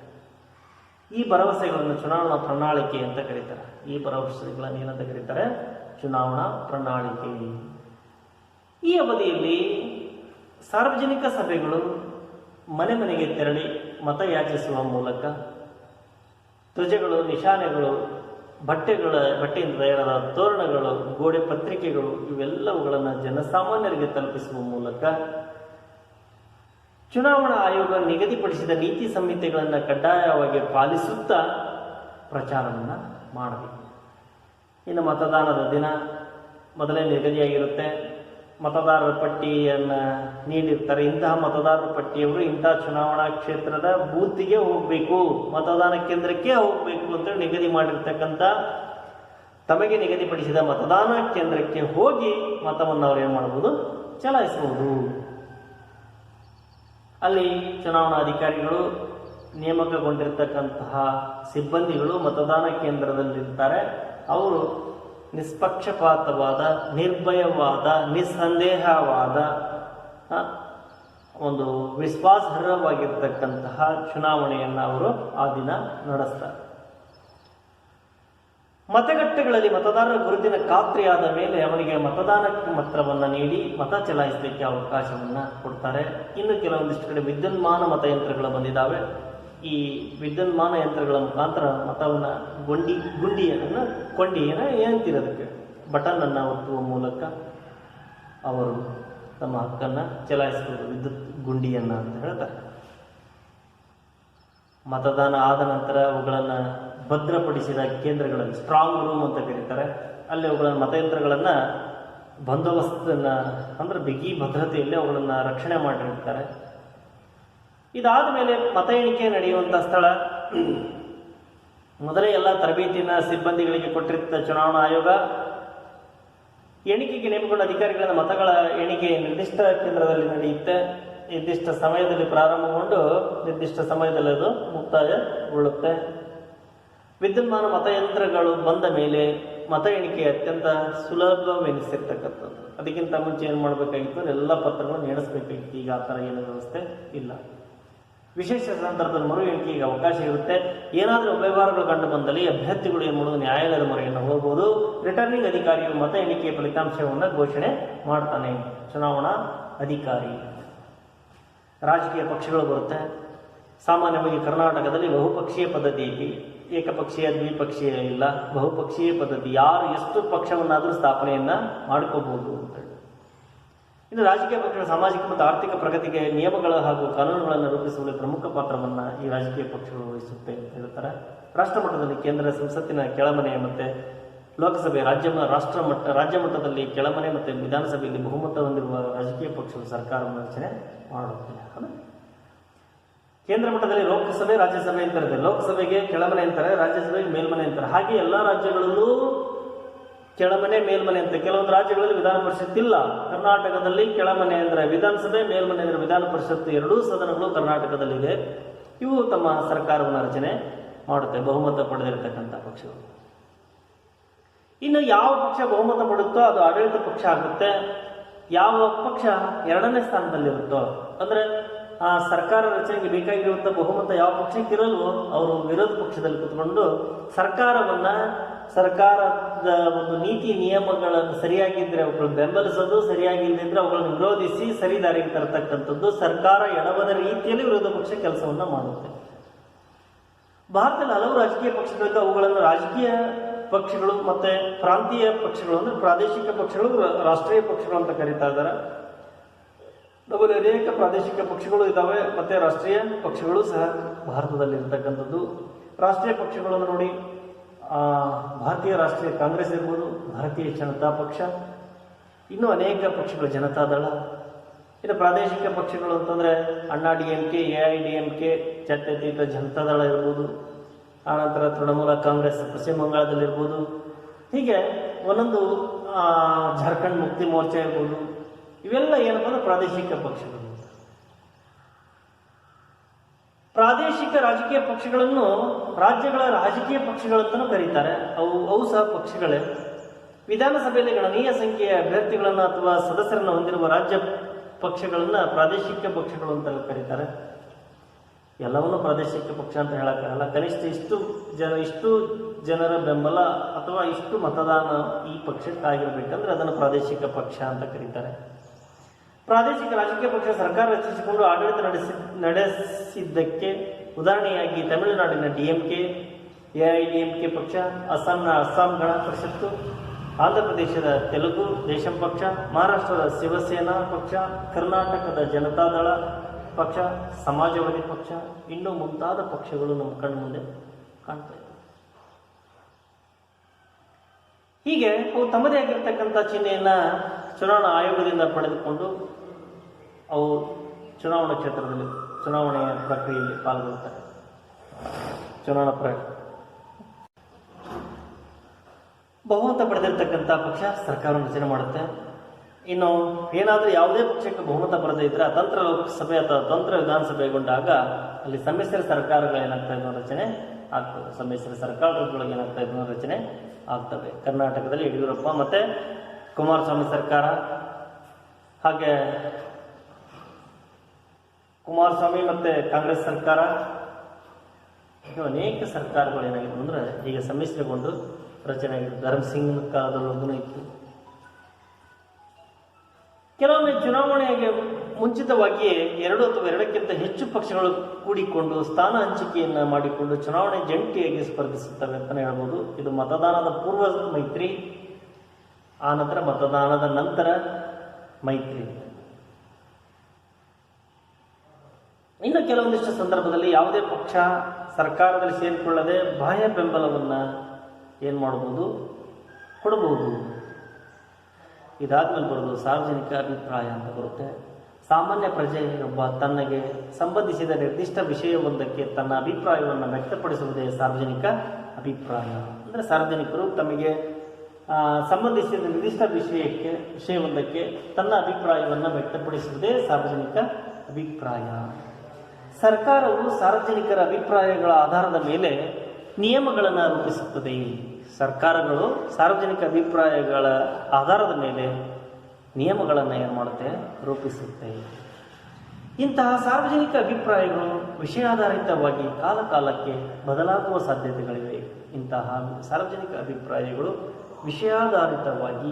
ಈ ಭರವಸೆಗಳನ್ನು ಚುನಾವಣಾ ಪ್ರಣಾಳಿಕೆ ಅಂತ ಕರೀತಾರೆ. ಈ ಭರವಸೆಗಳನ್ನು ಏನಂತ ಕರೀತಾರೆ? ಚುನಾವಣಾ ಪ್ರಣಾಳಿಕೆ. ಈ ಅವಧಿಯಲ್ಲಿ ಸಾರ್ವಜನಿಕ ಸಭೆಗಳು ಮನೆ ಮನೆಗೆ ತೆರಳಿ ಮತಯಾಚಿಸುವ ಮೂಲಕ ಧ್ವಜಗಳು, ನಿಶಾನೆಗಳು, ಬಟ್ಟೆಯಿಂದ ತಯಾರಾದ ತೋರಣಗಳು, ಗೋಡೆ ಪತ್ರಿಕೆಗಳು ಇವೆಲ್ಲವುಗಳನ್ನು ಜನಸಾಮಾನ್ಯರಿಗೆ ತಲುಪಿಸುವ ಮೂಲಕ ಚುನಾವಣಾ ಆಯೋಗ ನಿಗದಿಪಡಿಸಿದ ನೀತಿ ಸಂಹಿತೆಗಳನ್ನು ಕಡ್ಡಾಯವಾಗಿ ಪಾಲಿಸುತ್ತಾ ಪ್ರಚಾರವನ್ನು ಮಾಡಬೇಕು. ಇನ್ನು ಮತದಾನದ ದಿನ ಮೊದಲೇ ನಿಗದಿಯಾಗಿರುತ್ತೆ. ಮತದಾರರ ಪಟ್ಟಿಯನ್ನು ನೀಡಿರ್ತಾರೆ. ಇಂತಹ ಮತದಾರರ ಪಟ್ಟಿಯವರು ಇಂತಹ ಚುನಾವಣಾ ಕ್ಷೇತ್ರದ ಬೂತಿಗೆ ಹೋಗಬೇಕು, ಮತದಾನ ಕೇಂದ್ರಕ್ಕೆ ಹೋಗಬೇಕು ಅಂತ ನಿಗದಿ ಮಾಡಿರ್ತಕ್ಕಂಥ ತಮಗೆ ನಿಗದಿಪಡಿಸಿದ ಮತದಾನ ಕೇಂದ್ರಕ್ಕೆ ಹೋಗಿ ಮತವನ್ನು ಅವ್ರು ಏನು ಮಾಡ್ಬೋದು? ಚಲಾಯಿಸಬಹುದು. ಅಲ್ಲಿ ಚುನಾವಣಾಧಿಕಾರಿಗಳು, ನೇಮಕಗೊಂಡಿರ್ತಕ್ಕಂತಹ ಸಿಬ್ಬಂದಿಗಳು ಮತದಾನ ಕೇಂದ್ರದಲ್ಲಿರ್ತಾರೆ. ಅವರು ನಿಷ್ಪಕ್ಷಪಾತವಾದ, ನಿರ್ಭಯವಾದ, ನಿಸ್ಸಂದೇಹವಾದ, ಒಂದು ವಿಶ್ವಾಸಾರ್ಹವಾಗಿರ್ತಕ್ಕಂತಹ ಚುನಾವಣೆಯನ್ನು ಅವರು ಆ ದಿನ ನಡೆಸ್ತಾರೆ. ಮತಗಟ್ಟೆಗಳಲ್ಲಿ ಮತದಾರರ ಗುರುತಿನ ಖಾತ್ರಿಯಾದ ಮೇಲೆ ಅವನಿಗೆ ಮತದಾನ ಪತ್ರವನ್ನು ನೀಡಿ ಮತ ಚಲಾಯಿಸಲಿಕ್ಕೆ ಅವಕಾಶವನ್ನು ಕೊಡ್ತಾರೆ. ಇನ್ನು ಕೆಲವೊಂದಿಷ್ಟು ಕಡೆ ವಿದ್ಯುನ್ಮಾನ ಮತಯಂತ್ರಗಳು ಬಂದಿದ್ದಾವೆ. ಈ ವಿದ್ಯುನ್ಮಾನ ಯಂತ್ರಗಳ ಮುಖಾಂತರ ಮತವನ್ನು ಕೊಂಡಿಯನ್ನು ಏನಂತಿರೋದಕ್ಕೆ ಬಟನನ್ನು ಒತ್ತುವ ಮೂಲಕ ಅವರು ತಮ್ಮ ಹಕ್ಕನ್ನು ಚಲಾಯಿಸಬಹುದು, ವಿದ್ಯುತ್ ಗುಂಡಿಯನ್ನು ಅಂತ ಹೇಳ್ತಾರೆ. ಮತದಾನ ಆದ ನಂತರ ಅವುಗಳನ್ನು ಭದ್ರಪಡಿಸಿದ ಕೇಂದ್ರಗಳಲ್ಲಿ, ಸ್ಟ್ರಾಂಗ್ ರೂಮ್ ಅಂತ ಕರೀತಾರೆ, ಅಲ್ಲಿ ಅವುಗಳನ್ನು ಮತಯಂತ್ರಗಳನ್ನು ಬಂದೋಬಸ್ತನ್ನು ಅಂದರೆ ಬಿಗಿ ಭದ್ರತೆಯಲ್ಲಿ ಅವುಗಳನ್ನು ರಕ್ಷಣೆ ಮಾಡಿರ್ತಾರೆ. ಇದಾದ ಮೇಲೆ ಮತ ಎಣಿಕೆ ನಡೆಯುವಂಥ ಸ್ಥಳ ಮೊದಲೇ ಎಲ್ಲ ತರಬೇತಿನ ಸಿಬ್ಬಂದಿಗಳಿಗೆ ಕೊಟ್ಟಿರ್ತ ಚುನಾವಣಾ ಆಯೋಗ ಎಣಿಕೆಗೆ ನೇಮಕೊಂಡ ಅಧಿಕಾರಿಗಳ ಮತಗಳ ಎಣಿಕೆ ನಿರ್ದಿಷ್ಟ ಕೇಂದ್ರದಲ್ಲಿ ನಡೆಯುತ್ತೆ. ನಿರ್ದಿಷ್ಟ ಸಮಯದಲ್ಲಿ ಪ್ರಾರಂಭಗೊಂಡು ನಿರ್ದಿಷ್ಟ ಸಮಯದಲ್ಲಿ ಅದು ಮುಕ್ತಾಯಗೊಳ್ಳುತ್ತೆ. ವಿದ್ಯುನ್ಮಾನ ಮತಯಂತ್ರಗಳು ಬಂದ ಮೇಲೆ ಮತ ಎಣಿಕೆ ಅತ್ಯಂತ ಸುಲಭವೆನಿಸಿರ್ತಕ್ಕಂಥದ್ದು. ಅದಕ್ಕಿಂತ ಮುಂಚೆ ಏನು ಮಾಡಬೇಕಾಗಿತ್ತು? ಎಲ್ಲ ಪತ್ರಗಳನ್ನು ಎಣಿಸ್ಬೇಕಾಗಿತ್ತು. ಈಗ ಆ ಥರ ಏನು ವ್ಯವಸ್ಥೆ ಇಲ್ಲ. ವಿಶೇಷ ಸಂದರ್ಭದಲ್ಲಿ ಮರು ಎಣಿಕೆಗೆ ಅವಕಾಶ ಇರುತ್ತೆ. ಏನಾದರೂ ಅವ್ಯವಹಾರಗಳು ಕಂಡು ಬಂದಲ್ಲಿ ಅಭ್ಯರ್ಥಿಗಳು ಏನು ಮಾಡೋದು? ನ್ಯಾಯಾಲಯದ ಮೊರೆಯನ್ನು ಹೋಗಬಹುದು. ರಿಟರ್ನಿಂಗ್ ಅಧಿಕಾರಿಯು ಮತ ಎಣಿಕೆಯ ಫಲಿತಾಂಶವನ್ನು ಘೋಷಣೆ ಮಾಡ್ತಾನೆ, ಚುನಾವಣಾ ಅಧಿಕಾರಿ. ರಾಜಕೀಯ ಪಕ್ಷಗಳು ಬರುತ್ತೆ. ಸಾಮಾನ್ಯವಾಗಿ ಕರ್ನಾಟಕದಲ್ಲಿ ಬಹುಪಕ್ಷೀಯ ಪದ್ಧತಿ ಐತಿ. ಏಕಪಕ್ಷೀಯ, ದ್ವಿಪಕ್ಷೀಯ ಇಲ್ಲ, ಬಹುಪಕ್ಷೀಯ ಪದ್ಧತಿ. ಯಾರು ಎಷ್ಟು ಪಕ್ಷವನ್ನಾದರೂ ಸ್ಥಾಪನೆಯನ್ನು ಮಾಡ್ಕೋಬಹುದು ಅಂತ. ಇನ್ನು ರಾಜಕೀಯ ಪಕ್ಷಗಳ ಸಾಮಾಜಿಕ ಮತ್ತು ಆರ್ಥಿಕ ಪ್ರಗತಿಗೆ ನಿಯಮಗಳು ಹಾಗೂ ಕಾನೂನುಗಳನ್ನು ರೂಪಿಸುವಲ್ಲಿ ಪ್ರಮುಖ ಪಾತ್ರವನ್ನು ಈ ರಾಜಕೀಯ ಪಕ್ಷಗಳು ವಹಿಸುತ್ತೆ ಅಂತ ಹೇಳ್ತಾರೆ. ರಾಷ್ಟ್ರ ಮಟ್ಟದಲ್ಲಿ ಕೇಂದ್ರ ಸಂಸತ್ತಿನ ಕೆಳಮನೆ ಮತ್ತು ಲೋಕಸಭೆ, ರಾಜ್ಯ ಮಟ್ಟದಲ್ಲಿ ಕೆಳಮನೆ ಮತ್ತು ವಿಧಾನಸಭೆಯಲ್ಲಿ ಬಹುಮತ ಹೊಂದಿರುವ ರಾಜಕೀಯ ಪಕ್ಷಗಳು ಸರ್ಕಾರವನ್ನು ರಚನೆ ಮಾಡುತ್ತೆ. ಕೇಂದ್ರ ಮಟ್ಟದಲ್ಲಿ ಲೋಕಸಭೆ, ರಾಜ್ಯಸಭೆ ಅಂತ ಇರುತ್ತೆ. ಲೋಕಸಭೆಗೆ ಕೆಳಮನೆ ಅಂತಾರೆ, ರಾಜ್ಯಸಭೆಗೆ ಮೇಲ್ಮನೆ ಅಂತಾರೆ. ಹಾಗೆ ಎಲ್ಲ ರಾಜ್ಯಗಳಲ್ಲೂ ಕೆಳಮನೆ, ಮೇಲ್ಮನೆ ಅಂತ. ಕೆಲವೊಂದು ರಾಜ್ಯಗಳಲ್ಲಿ ವಿಧಾನ ಪರಿಷತ್ ಇಲ್ಲ. ಕರ್ನಾಟಕದಲ್ಲಿ ಕೆಳಮನೆ ಅಂದರೆ ವಿಧಾನಸಭೆ, ಮೇಲ್ಮನೆ ಅಂದರೆ ವಿಧಾನ ಪರಿಷತ್, ಎರಡೂ ಸದನಗಳು ಕರ್ನಾಟಕದಲ್ಲಿದೆ. ಇವು ತಮ್ಮ ಸರ್ಕಾರವನ್ನು ರಚನೆ ಮಾಡುತ್ತೆ, ಬಹುಮತ ಪಡೆದಿರತಕ್ಕಂಥ ಪಕ್ಷಗಳು. ಇನ್ನು ಯಾವ ಪಕ್ಷ ಬಹುಮತ ಪಡುತ್ತೋ ಅದು ಆಡಳಿತ ಪಕ್ಷ ಆಗುತ್ತೆ. ಯಾವ ಪಕ್ಷ ಎರಡನೇ ಸ್ಥಾನದಲ್ಲಿರುತ್ತೋ ಅಂದರೆ ಆ ಸರ್ಕಾರ ರಚನೆಗೆ ಬೇಕಾಗಿರುವಂಥ ಬಹುಮತ ಯಾವ ಪಕ್ಷಕ್ಕೆ ಇರಲ್ವೋ ಅವರು ವಿರೋಧ ಪಕ್ಷದಲ್ಲಿ ಕುತ್ಕೊಂಡು ಸರ್ಕಾರದ ಒಂದು ನೀತಿ ನಿಯಮಗಳನ್ನು ಸರಿಯಾಗಿದ್ದರೆ ಅವುಗಳನ್ನು ಬೆಂಬಲಿಸೋದು, ಸರಿಯಾಗಿಲ್ಲದಿದ್ದರೆ ಅವುಗಳನ್ನು ವಿರೋಧಿಸಿ ಸರಿ ದಾರಿಗೆ ತರತಕ್ಕಂಥದ್ದು. ಸರ್ಕಾರ ಎಡವದ ರೀತಿಯಲ್ಲಿ ವಿರೋಧ ಪಕ್ಷ ಕೆಲಸವನ್ನು ಮಾಡುತ್ತೆ. ಭಾರತದಲ್ಲಿ ಹಲವು ರಾಜಕೀಯ ಪಕ್ಷಗಳಿದ್ದು ಅವುಗಳನ್ನು ರಾಜಕೀಯ ಪಕ್ಷಗಳು ಮತ್ತು ಪ್ರಾಂತೀಯ ಪಕ್ಷಗಳು ಅಂದರೆ ಪ್ರಾದೇಶಿಕ ಪಕ್ಷಗಳು, ರಾಷ್ಟ್ರೀಯ ಪಕ್ಷಗಳು ಅಂತ ಕರೀತಾ ಇದ್ದಾರೆ. ನಮ್ಮಲ್ಲಿ ಅನೇಕ ಪ್ರಾದೇಶಿಕ ಪಕ್ಷಗಳು ಇದ್ದಾವೆ ಮತ್ತು ರಾಷ್ಟ್ರೀಯ ಪಕ್ಷಗಳು ಸಹ ಭಾರತದಲ್ಲಿ ಇರ್ತಕ್ಕಂಥದ್ದು. ರಾಷ್ಟ್ರೀಯ ಪಕ್ಷಗಳನ್ನು ನೋಡಿ, ಭಾರತೀಯ ರಾಷ್ಟ್ರೀಯ ಕಾಂಗ್ರೆಸ್ ಇರ್ಬೋದು, ಭಾರತೀಯ ಜನತಾ ಪಕ್ಷ, ಇನ್ನೂ ಅನೇಕ ಪಕ್ಷಗಳು, ಜನತಾದಳ. ಇನ್ನು ಪ್ರಾದೇಶಿಕ ಪಕ್ಷಗಳು ಅಂತಂದರೆ ಅಣ್ಣಾ DMK, AIADMK, ಜಾತ್ಯತೀತ ಜನತಾದಳ ಇರ್ಬೋದು. ಆನಂತರ ತೃಣಮೂಲ ಕಾಂಗ್ರೆಸ್ ಪಶ್ಚಿಮ ಬಂಗಾಳದಲ್ಲಿರ್ಬೋದು. ಹೀಗೆ ಒಂದೊಂದು ಜಾರ್ಖಂಡ್ ಮುಕ್ತಿ ಮೋರ್ಚಾ ಇರ್ಬೋದು. ಇವೆಲ್ಲ ಏನಪ್ಪ ಅಂದ್ರೆ ಪ್ರಾದೇಶಿಕ ಪಕ್ಷಗಳು. ಪ್ರಾದೇಶಿಕ ರಾಜಕೀಯ ಪಕ್ಷಗಳನ್ನು ರಾಜ್ಯಗಳ ರಾಜಕೀಯ ಪಕ್ಷಗಳಂತಲೂ ಕರೀತಾರೆ. ಅವು ಸಹ ಪಕ್ಷಗಳೇ. ವಿಧಾನಸಭೆಯಲ್ಲಿ ಗಣನೀಯ ಸಂಖ್ಯೆಯ ಅಭ್ಯರ್ಥಿಗಳನ್ನು ಅಥವಾ ಸದಸ್ಯರನ್ನು ಹೊಂದಿರುವ ರಾಜ್ಯ ಪಕ್ಷಗಳನ್ನು ಪ್ರಾದೇಶಿಕ ಪಕ್ಷಗಳು ಅಂತ ಕರೀತಾರೆ. ಎಲ್ಲವನ್ನೂ ಪ್ರಾದೇಶಿಕ ಪಕ್ಷ ಅಂತ ಹೇಳಕ್ಕಾಗಲ್ಲ. ಕನಿಷ್ಠ ಇಷ್ಟು ಜನರ ಬೆಂಬಲ ಅಥವಾ ಇಷ್ಟು ಮತದಾನ ಈ ಪಕ್ಷಕ್ಕಾಗಿರ್ಬೇಕಂದ್ರೆ ಅದನ್ನು ಪ್ರಾದೇಶಿಕ ಪಕ್ಷ ಅಂತ ಕರೀತಾರೆ. ಪ್ರಾದೇಶಿಕ ರಾಜಕೀಯ ಪಕ್ಷ ಸರ್ಕಾರ ರಚಿಸಿಕೊಂಡು ಆಡಳಿತ ನಡೆಸಿದ್ದಕ್ಕೆ ಉದಾಹರಣೆಯಾಗಿ ತಮಿಳುನಾಡಿನ DMK, AIADMK ಪಕ್ಷ, ಅಸ್ಸಾಂನ ಅಸ್ಸಾಂ ಗಣ ಪರಿಷತ್ತು, ಆಂಧ್ರಪ್ರದೇಶದ ತೆಲುಗು ದೇಶಂ ಪಕ್ಷ, ಮಹಾರಾಷ್ಟ್ರದ ಶಿವಸೇನಾ ಪಕ್ಷ, ಕರ್ನಾಟಕದ ಜನತಾದಳ ಪಕ್ಷ, ಸಮಾಜವಾದಿ ಪಕ್ಷ, ಇನ್ನೂ ಮುಂತಾದ ಪಕ್ಷಗಳು ನಮ್ಮ ಕಣ್ಮುಂದೆ ಕಾಣ್ತಾ ಇವೆ. ಹೀಗೆ ಅವು ತಮ್ಮದೇ ಆಗಿರ್ತಕ್ಕಂಥ ಚಿಹ್ನೆಯನ್ನು ಚುನಾವಣಾ ಆಯೋಗದಿಂದ ಪಡೆದುಕೊಂಡು ಅವು ಚುನಾವಣಾ ಕ್ಷೇತ್ರದಲ್ಲಿ ಚುನಾವಣೆಯ ಪ್ರಕ್ರಿಯೆಯಲ್ಲಿ ಪಾಲ್ಗೊಳ್ಳುತ್ತಾರೆ. ಬಹುಮತ ಪಡೆದಿರ್ತಕ್ಕಂಥ ಪಕ್ಷ ಸರ್ಕಾರವನ್ನು ರಚನೆ ಮಾಡುತ್ತೆ. ಇನ್ನು ಏನಾದರೂ ಯಾವುದೇ ಪಕ್ಷಕ್ಕೆ ಬಹುಮತ ಬರದೇ ಇದ್ದರೆ ಅತಂತ್ರ ಲೋಕಸಭೆ ಅಥವಾ ಅತಂತ್ರ ವಿಧಾನಸಭೆಗೊಂಡಾಗ ಅಲ್ಲಿ ಸಮ್ಮಿಶ್ರ ಸರ್ಕಾರಗಳೇನಾಗ್ತಾ ಇದ್ದ ರಚನೆ ಆಗ್ತವೆ. ಸಮ್ಮಿಶ್ರ ಸರ್ಕಾರಗಳಿಗೆ ಏನಾಗ್ತಾ ಇದ್ದ ರಚನೆ ಆಗ್ತವೆ. ಕರ್ನಾಟಕದಲ್ಲಿ ಯಡಿಯೂರಪ್ಪ ಮತ್ತು ಕುಮಾರಸ್ವಾಮಿ ಸರ್ಕಾರ, ಹಾಗೆ ಕುಮಾರಸ್ವಾಮಿ ಮತ್ತು ಕಾಂಗ್ರೆಸ್ ಸರ್ಕಾರ, ಇನ್ನು ಅನೇಕ ಸರ್ಕಾರಗಳು ಏನಾಗಿತ್ತು ಅಂದರೆ ಈಗ ಸಮ್ಮಿಶ್ರಗೊಂಡು ರಚನೆ ಆಗಿದೆ. ಧರ್ಮಸಿಂಗ್ ಕಾಲದಲ್ಲೊಂದೂ ಇತ್ತು. ಕೆಲವೊಮ್ಮೆ ಚುನಾವಣೆಗೆ ಮುಂಚಿತವಾಗಿಯೇ 2 ಅಥವಾ 2ಕ್ಕಿಂತ ಹೆಚ್ಚು ಪಕ್ಷಗಳು ಕೂಡಿಕೊಂಡು ಸ್ಥಾನ ಹಂಚಿಕೆಯನ್ನು ಮಾಡಿಕೊಂಡು ಚುನಾವಣೆ ಜಂಟಿಯಾಗಿ ಸ್ಪರ್ಧಿಸುತ್ತವೆ ಅಂತಲೇ ಹೇಳ್ಬೋದು. ಇದು ಮತದಾನದ ಪೂರ್ವ ಮೈತ್ರಿ, ಆ ನಂತರ ಮತದಾನದ ನಂತರ ಮೈತ್ರಿ. ಇನ್ನು ಕೆಲವೊಂದಿಷ್ಟು ಸಂದರ್ಭದಲ್ಲಿ ಯಾವುದೇ ಪಕ್ಷ ಸರ್ಕಾರದಲ್ಲಿ ಸೇರಿಕೊಳ್ಳದೆ ಬಾಹ್ಯ ಬೆಂಬಲವನ್ನು ಏನು ಮಾಡ್ಬೋದು, ಕೊಡಬಹುದು. ಇದಾದ್ಮೇಲೆ ಬರೋದು ಸಾರ್ವಜನಿಕ ಅಭಿಪ್ರಾಯ ಅಂತ ಬರುತ್ತೆ. ಸಾಮಾನ್ಯ ಪ್ರಜೆಯೊಬ್ಬ ತನಗೆ ಸಂಬಂಧಿಸಿದ ನಿರ್ದಿಷ್ಟ ವಿಷಯವೊಂದಕ್ಕೆ ತನ್ನ ಅಭಿಪ್ರಾಯವನ್ನು ವ್ಯಕ್ತಪಡಿಸುವುದೇ ಸಾರ್ವಜನಿಕ ಅಭಿಪ್ರಾಯ. ಅಂದರೆ ಸಾರ್ವಜನಿಕರು ತಮಗೆ ಸಂಬಂಧಿಸಿದ ನಿರ್ದಿಷ್ಟ ವಿಷಯವೊಂದಕ್ಕೆ ತನ್ನ ಅಭಿಪ್ರಾಯವನ್ನು ವ್ಯಕ್ತಪಡಿಸುವುದೇ ಸಾರ್ವಜನಿಕ ಅಭಿಪ್ರಾಯ. ಸರ್ಕಾರವು ಸಾರ್ವಜನಿಕರ ಅಭಿಪ್ರಾಯಗಳ ಆಧಾರದ ಮೇಲೆ ನಿಯಮಗಳನ್ನು ರೂಪಿಸುತ್ತದೆ. ಸರ್ಕಾರಗಳು ಸಾರ್ವಜನಿಕ ಅಭಿಪ್ರಾಯಗಳ ಆಧಾರದ ಮೇಲೆ ನಿಯಮಗಳನ್ನು ಏನು ಮಾಡುತ್ತೆ, ರೂಪಿಸುತ್ತೆ. ಇಂತಹ ಸಾರ್ವಜನಿಕ ಅಭಿಪ್ರಾಯಗಳು ವಿಷಯಾಧಾರಿತವಾಗಿ ಕಾಲಕಾಲಕ್ಕೆ ಬದಲಾಗುವ ಸಾಧ್ಯತೆಗಳಿವೆ. ಇಂತಹ ಸಾರ್ವಜನಿಕ ಅಭಿಪ್ರಾಯಗಳು ವಿಷಯಾಧಾರಿತವಾಗಿ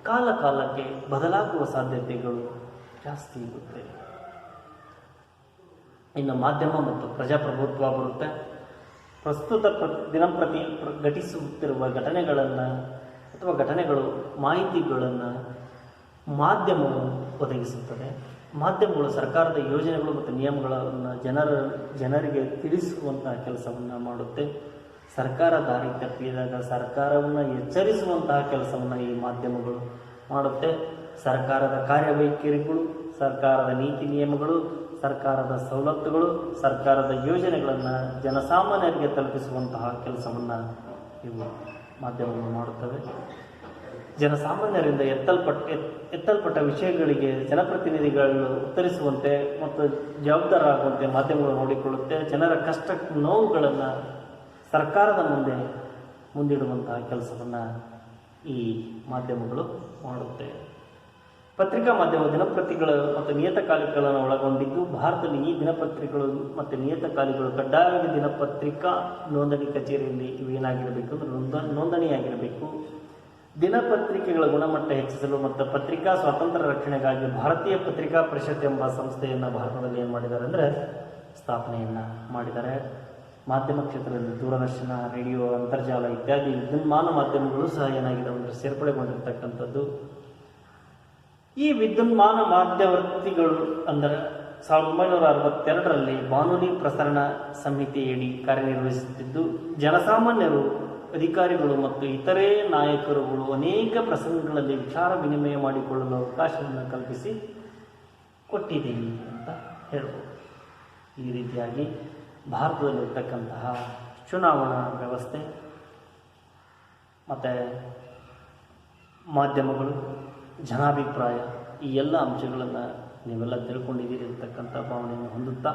ಕಾಲಕಾಲಕ್ಕೆ ಬದಲಾಗುವ ಸಾಧ್ಯತೆಗಳು ಜಾಸ್ತಿ ಇರುತ್ತೆ. ಇನ್ನು ಮಾಧ್ಯಮ ಮತ್ತು ಪ್ರಜಾಪ್ರಭುತ್ವ ಬರುತ್ತೆ. ಪ್ರಸ್ತುತ ದಿನಂಪ್ರತಿ ಘಟಿಸುತ್ತಿರುವ ಘಟನೆಗಳು ಮಾಹಿತಿಗಳನ್ನು ಮಾಧ್ಯಮವು ಒದಗಿಸುತ್ತದೆ. ಮಾಧ್ಯಮಗಳು ಸರ್ಕಾರದ ಯೋಜನೆಗಳು ಮತ್ತು ನಿಯಮಗಳನ್ನು ಜನರಿಗೆ ತಿಳಿಸುವಂತಹ ಕೆಲಸವನ್ನು ಮಾಡುತ್ತೆ. ಸರ್ಕಾರ ದಾರಿ ತಪ್ಪಿದಾಗ ಸರ್ಕಾರವನ್ನು ಎಚ್ಚರಿಸುವಂತಹ ಕೆಲಸವನ್ನು ಈ ಮಾಧ್ಯಮಗಳು ಮಾಡುತ್ತೆ. ಸರ್ಕಾರದ ಕಾರ್ಯವೈಖರಿಗಳು, ಸರ್ಕಾರದ ನೀತಿ ನಿಯಮಗಳು, ಸರ್ಕಾರದ ಸವಲತ್ತುಗಳು, ಸರ್ಕಾರದ ಯೋಜನೆಗಳನ್ನು ಜನಸಾಮಾನ್ಯರಿಗೆ ತಲುಪಿಸುವಂತಹ ಕೆಲಸವನ್ನು ಇವು ಮಾಧ್ಯಮಗಳು ಮಾಡುತ್ತವೆ. ಜನಸಾಮಾನ್ಯರಿಂದ ಎತ್ತಲ್ಪಟ್ಟ ವಿಷಯಗಳಿಗೆ ಜನಪ್ರತಿನಿಧಿಗಳು ಉತ್ತರಿಸುವಂತೆ ಮತ್ತು ಜವಾಬ್ದಾರರಾಗುವಂತೆ ಮಾಧ್ಯಮಗಳು ನೋಡಿಕೊಳ್ಳುತ್ತೆ. ಜನರ ಕಷ್ಟ ನೋವುಗಳನ್ನು ಸರ್ಕಾರದ ಮುಂದೆ ಮುಂದಿಡುವಂತಹ ಕೆಲಸವನ್ನು ಈ ಮಾಧ್ಯಮಗಳು ಮಾಡುತ್ತೆ. ಪತ್ರಿಕಾ ಮಾಧ್ಯಮ ದಿನಪತ್ರಿಕೆಗಳು ಮತ್ತು ನಿಯತಕಾಲಿಕೆಗಳನ್ನು ಒಳಗೊಂಡಿದ್ದು, ಭಾರತದಲ್ಲಿ ಈ ದಿನಪತ್ರಿಕೆಗಳು ಮತ್ತು ನಿಯತಕಾಲಿಕೆಗಳು ಕಡ್ಡಾಯವಾಗಿ ದಿನಪತ್ರಿಕಾ ನೋಂದಣಿ ಕಚೇರಿಯಲ್ಲಿ ಇವೇನಾಗಿರಬೇಕು ಅಂದರೆ ನೋಂದಣಿಯಾಗಿರಬೇಕು. ದಿನಪತ್ರಿಕೆಗಳ ಗುಣಮಟ್ಟ ಹೆಚ್ಚಿಸಲು ಮತ್ತು ಪತ್ರಿಕಾ ಸ್ವಾತಂತ್ರ್ಯ ರಕ್ಷಣೆಗಾಗಿ ಭಾರತೀಯ ಪತ್ರಿಕಾ ಪರಿಷತ್ ಎಂಬ ಸಂಸ್ಥೆಯನ್ನು ಭಾರತದಲ್ಲಿ ಏನು ಮಾಡಿದ್ದಾರೆ ಅಂದರೆ ಸ್ಥಾಪನೆಯನ್ನು ಮಾಡಿದ್ದಾರೆ. ಮಾಧ್ಯಮ ಕ್ಷೇತ್ರದಲ್ಲಿ ದೂರದರ್ಶನ, ರೇಡಿಯೋ, ಅಂತರ್ಜಾಲ ಇತ್ಯಾದಿ ವಿದ್ಯುನ್ಮಾನ ಮಾಧ್ಯಮಗಳು ಸಹ ಏನಾಗಿದೆ ಅಂದರೆ ಸೇರ್ಪಡೆಗೊಂಡಿರ್ತಕ್ಕಂಥದ್ದು. ಈ ವಿದ್ಯುನ್ಮಾನ ಮಧ್ಯವರ್ತಿಗಳು ಅಂದರೆ 1962ರಲ್ಲಿ ಬಾನುಲಿ ಪ್ರಸರಣ ಸಮಿತಿಯಡಿ ಕಾರ್ಯನಿರ್ವಹಿಸುತ್ತಿದ್ದು, ಜನಸಾಮಾನ್ಯರು, ಅಧಿಕಾರಿಗಳು ಮತ್ತು ಇತರೆ ನಾಯಕರುಗಳು ಅನೇಕ ಪ್ರಸಂಗಗಳಲ್ಲಿ ವಿಚಾರ ವಿನಿಮಯ ಮಾಡಿಕೊಳ್ಳಲು ಅವಕಾಶವನ್ನು ಕಲ್ಪಿಸಿ ಕೊಟ್ಟಿದೆ ಅಂತ ಹೇಳ್ಬೋದು. ಈ ರೀತಿಯಾಗಿ ಭಾರತದಲ್ಲಿರ್ತಕ್ಕಂತಹ ಚುನಾವಣಾ ವ್ಯವಸ್ಥೆ ಮತ್ತು ಮಾಧ್ಯಮಗಳು, ಜನಾಭಿಪ್ರಾಯ, ಈ ಎಲ್ಲ ಅಂಶಗಳನ್ನು ನೀವೆಲ್ಲ ತಿಳ್ಕೊಂಡಿದ್ದೀರಿ ಅಂತಕ್ಕಂಥ ಭಾವನೆಯನ್ನು ಹೊಂದುತ್ತಾ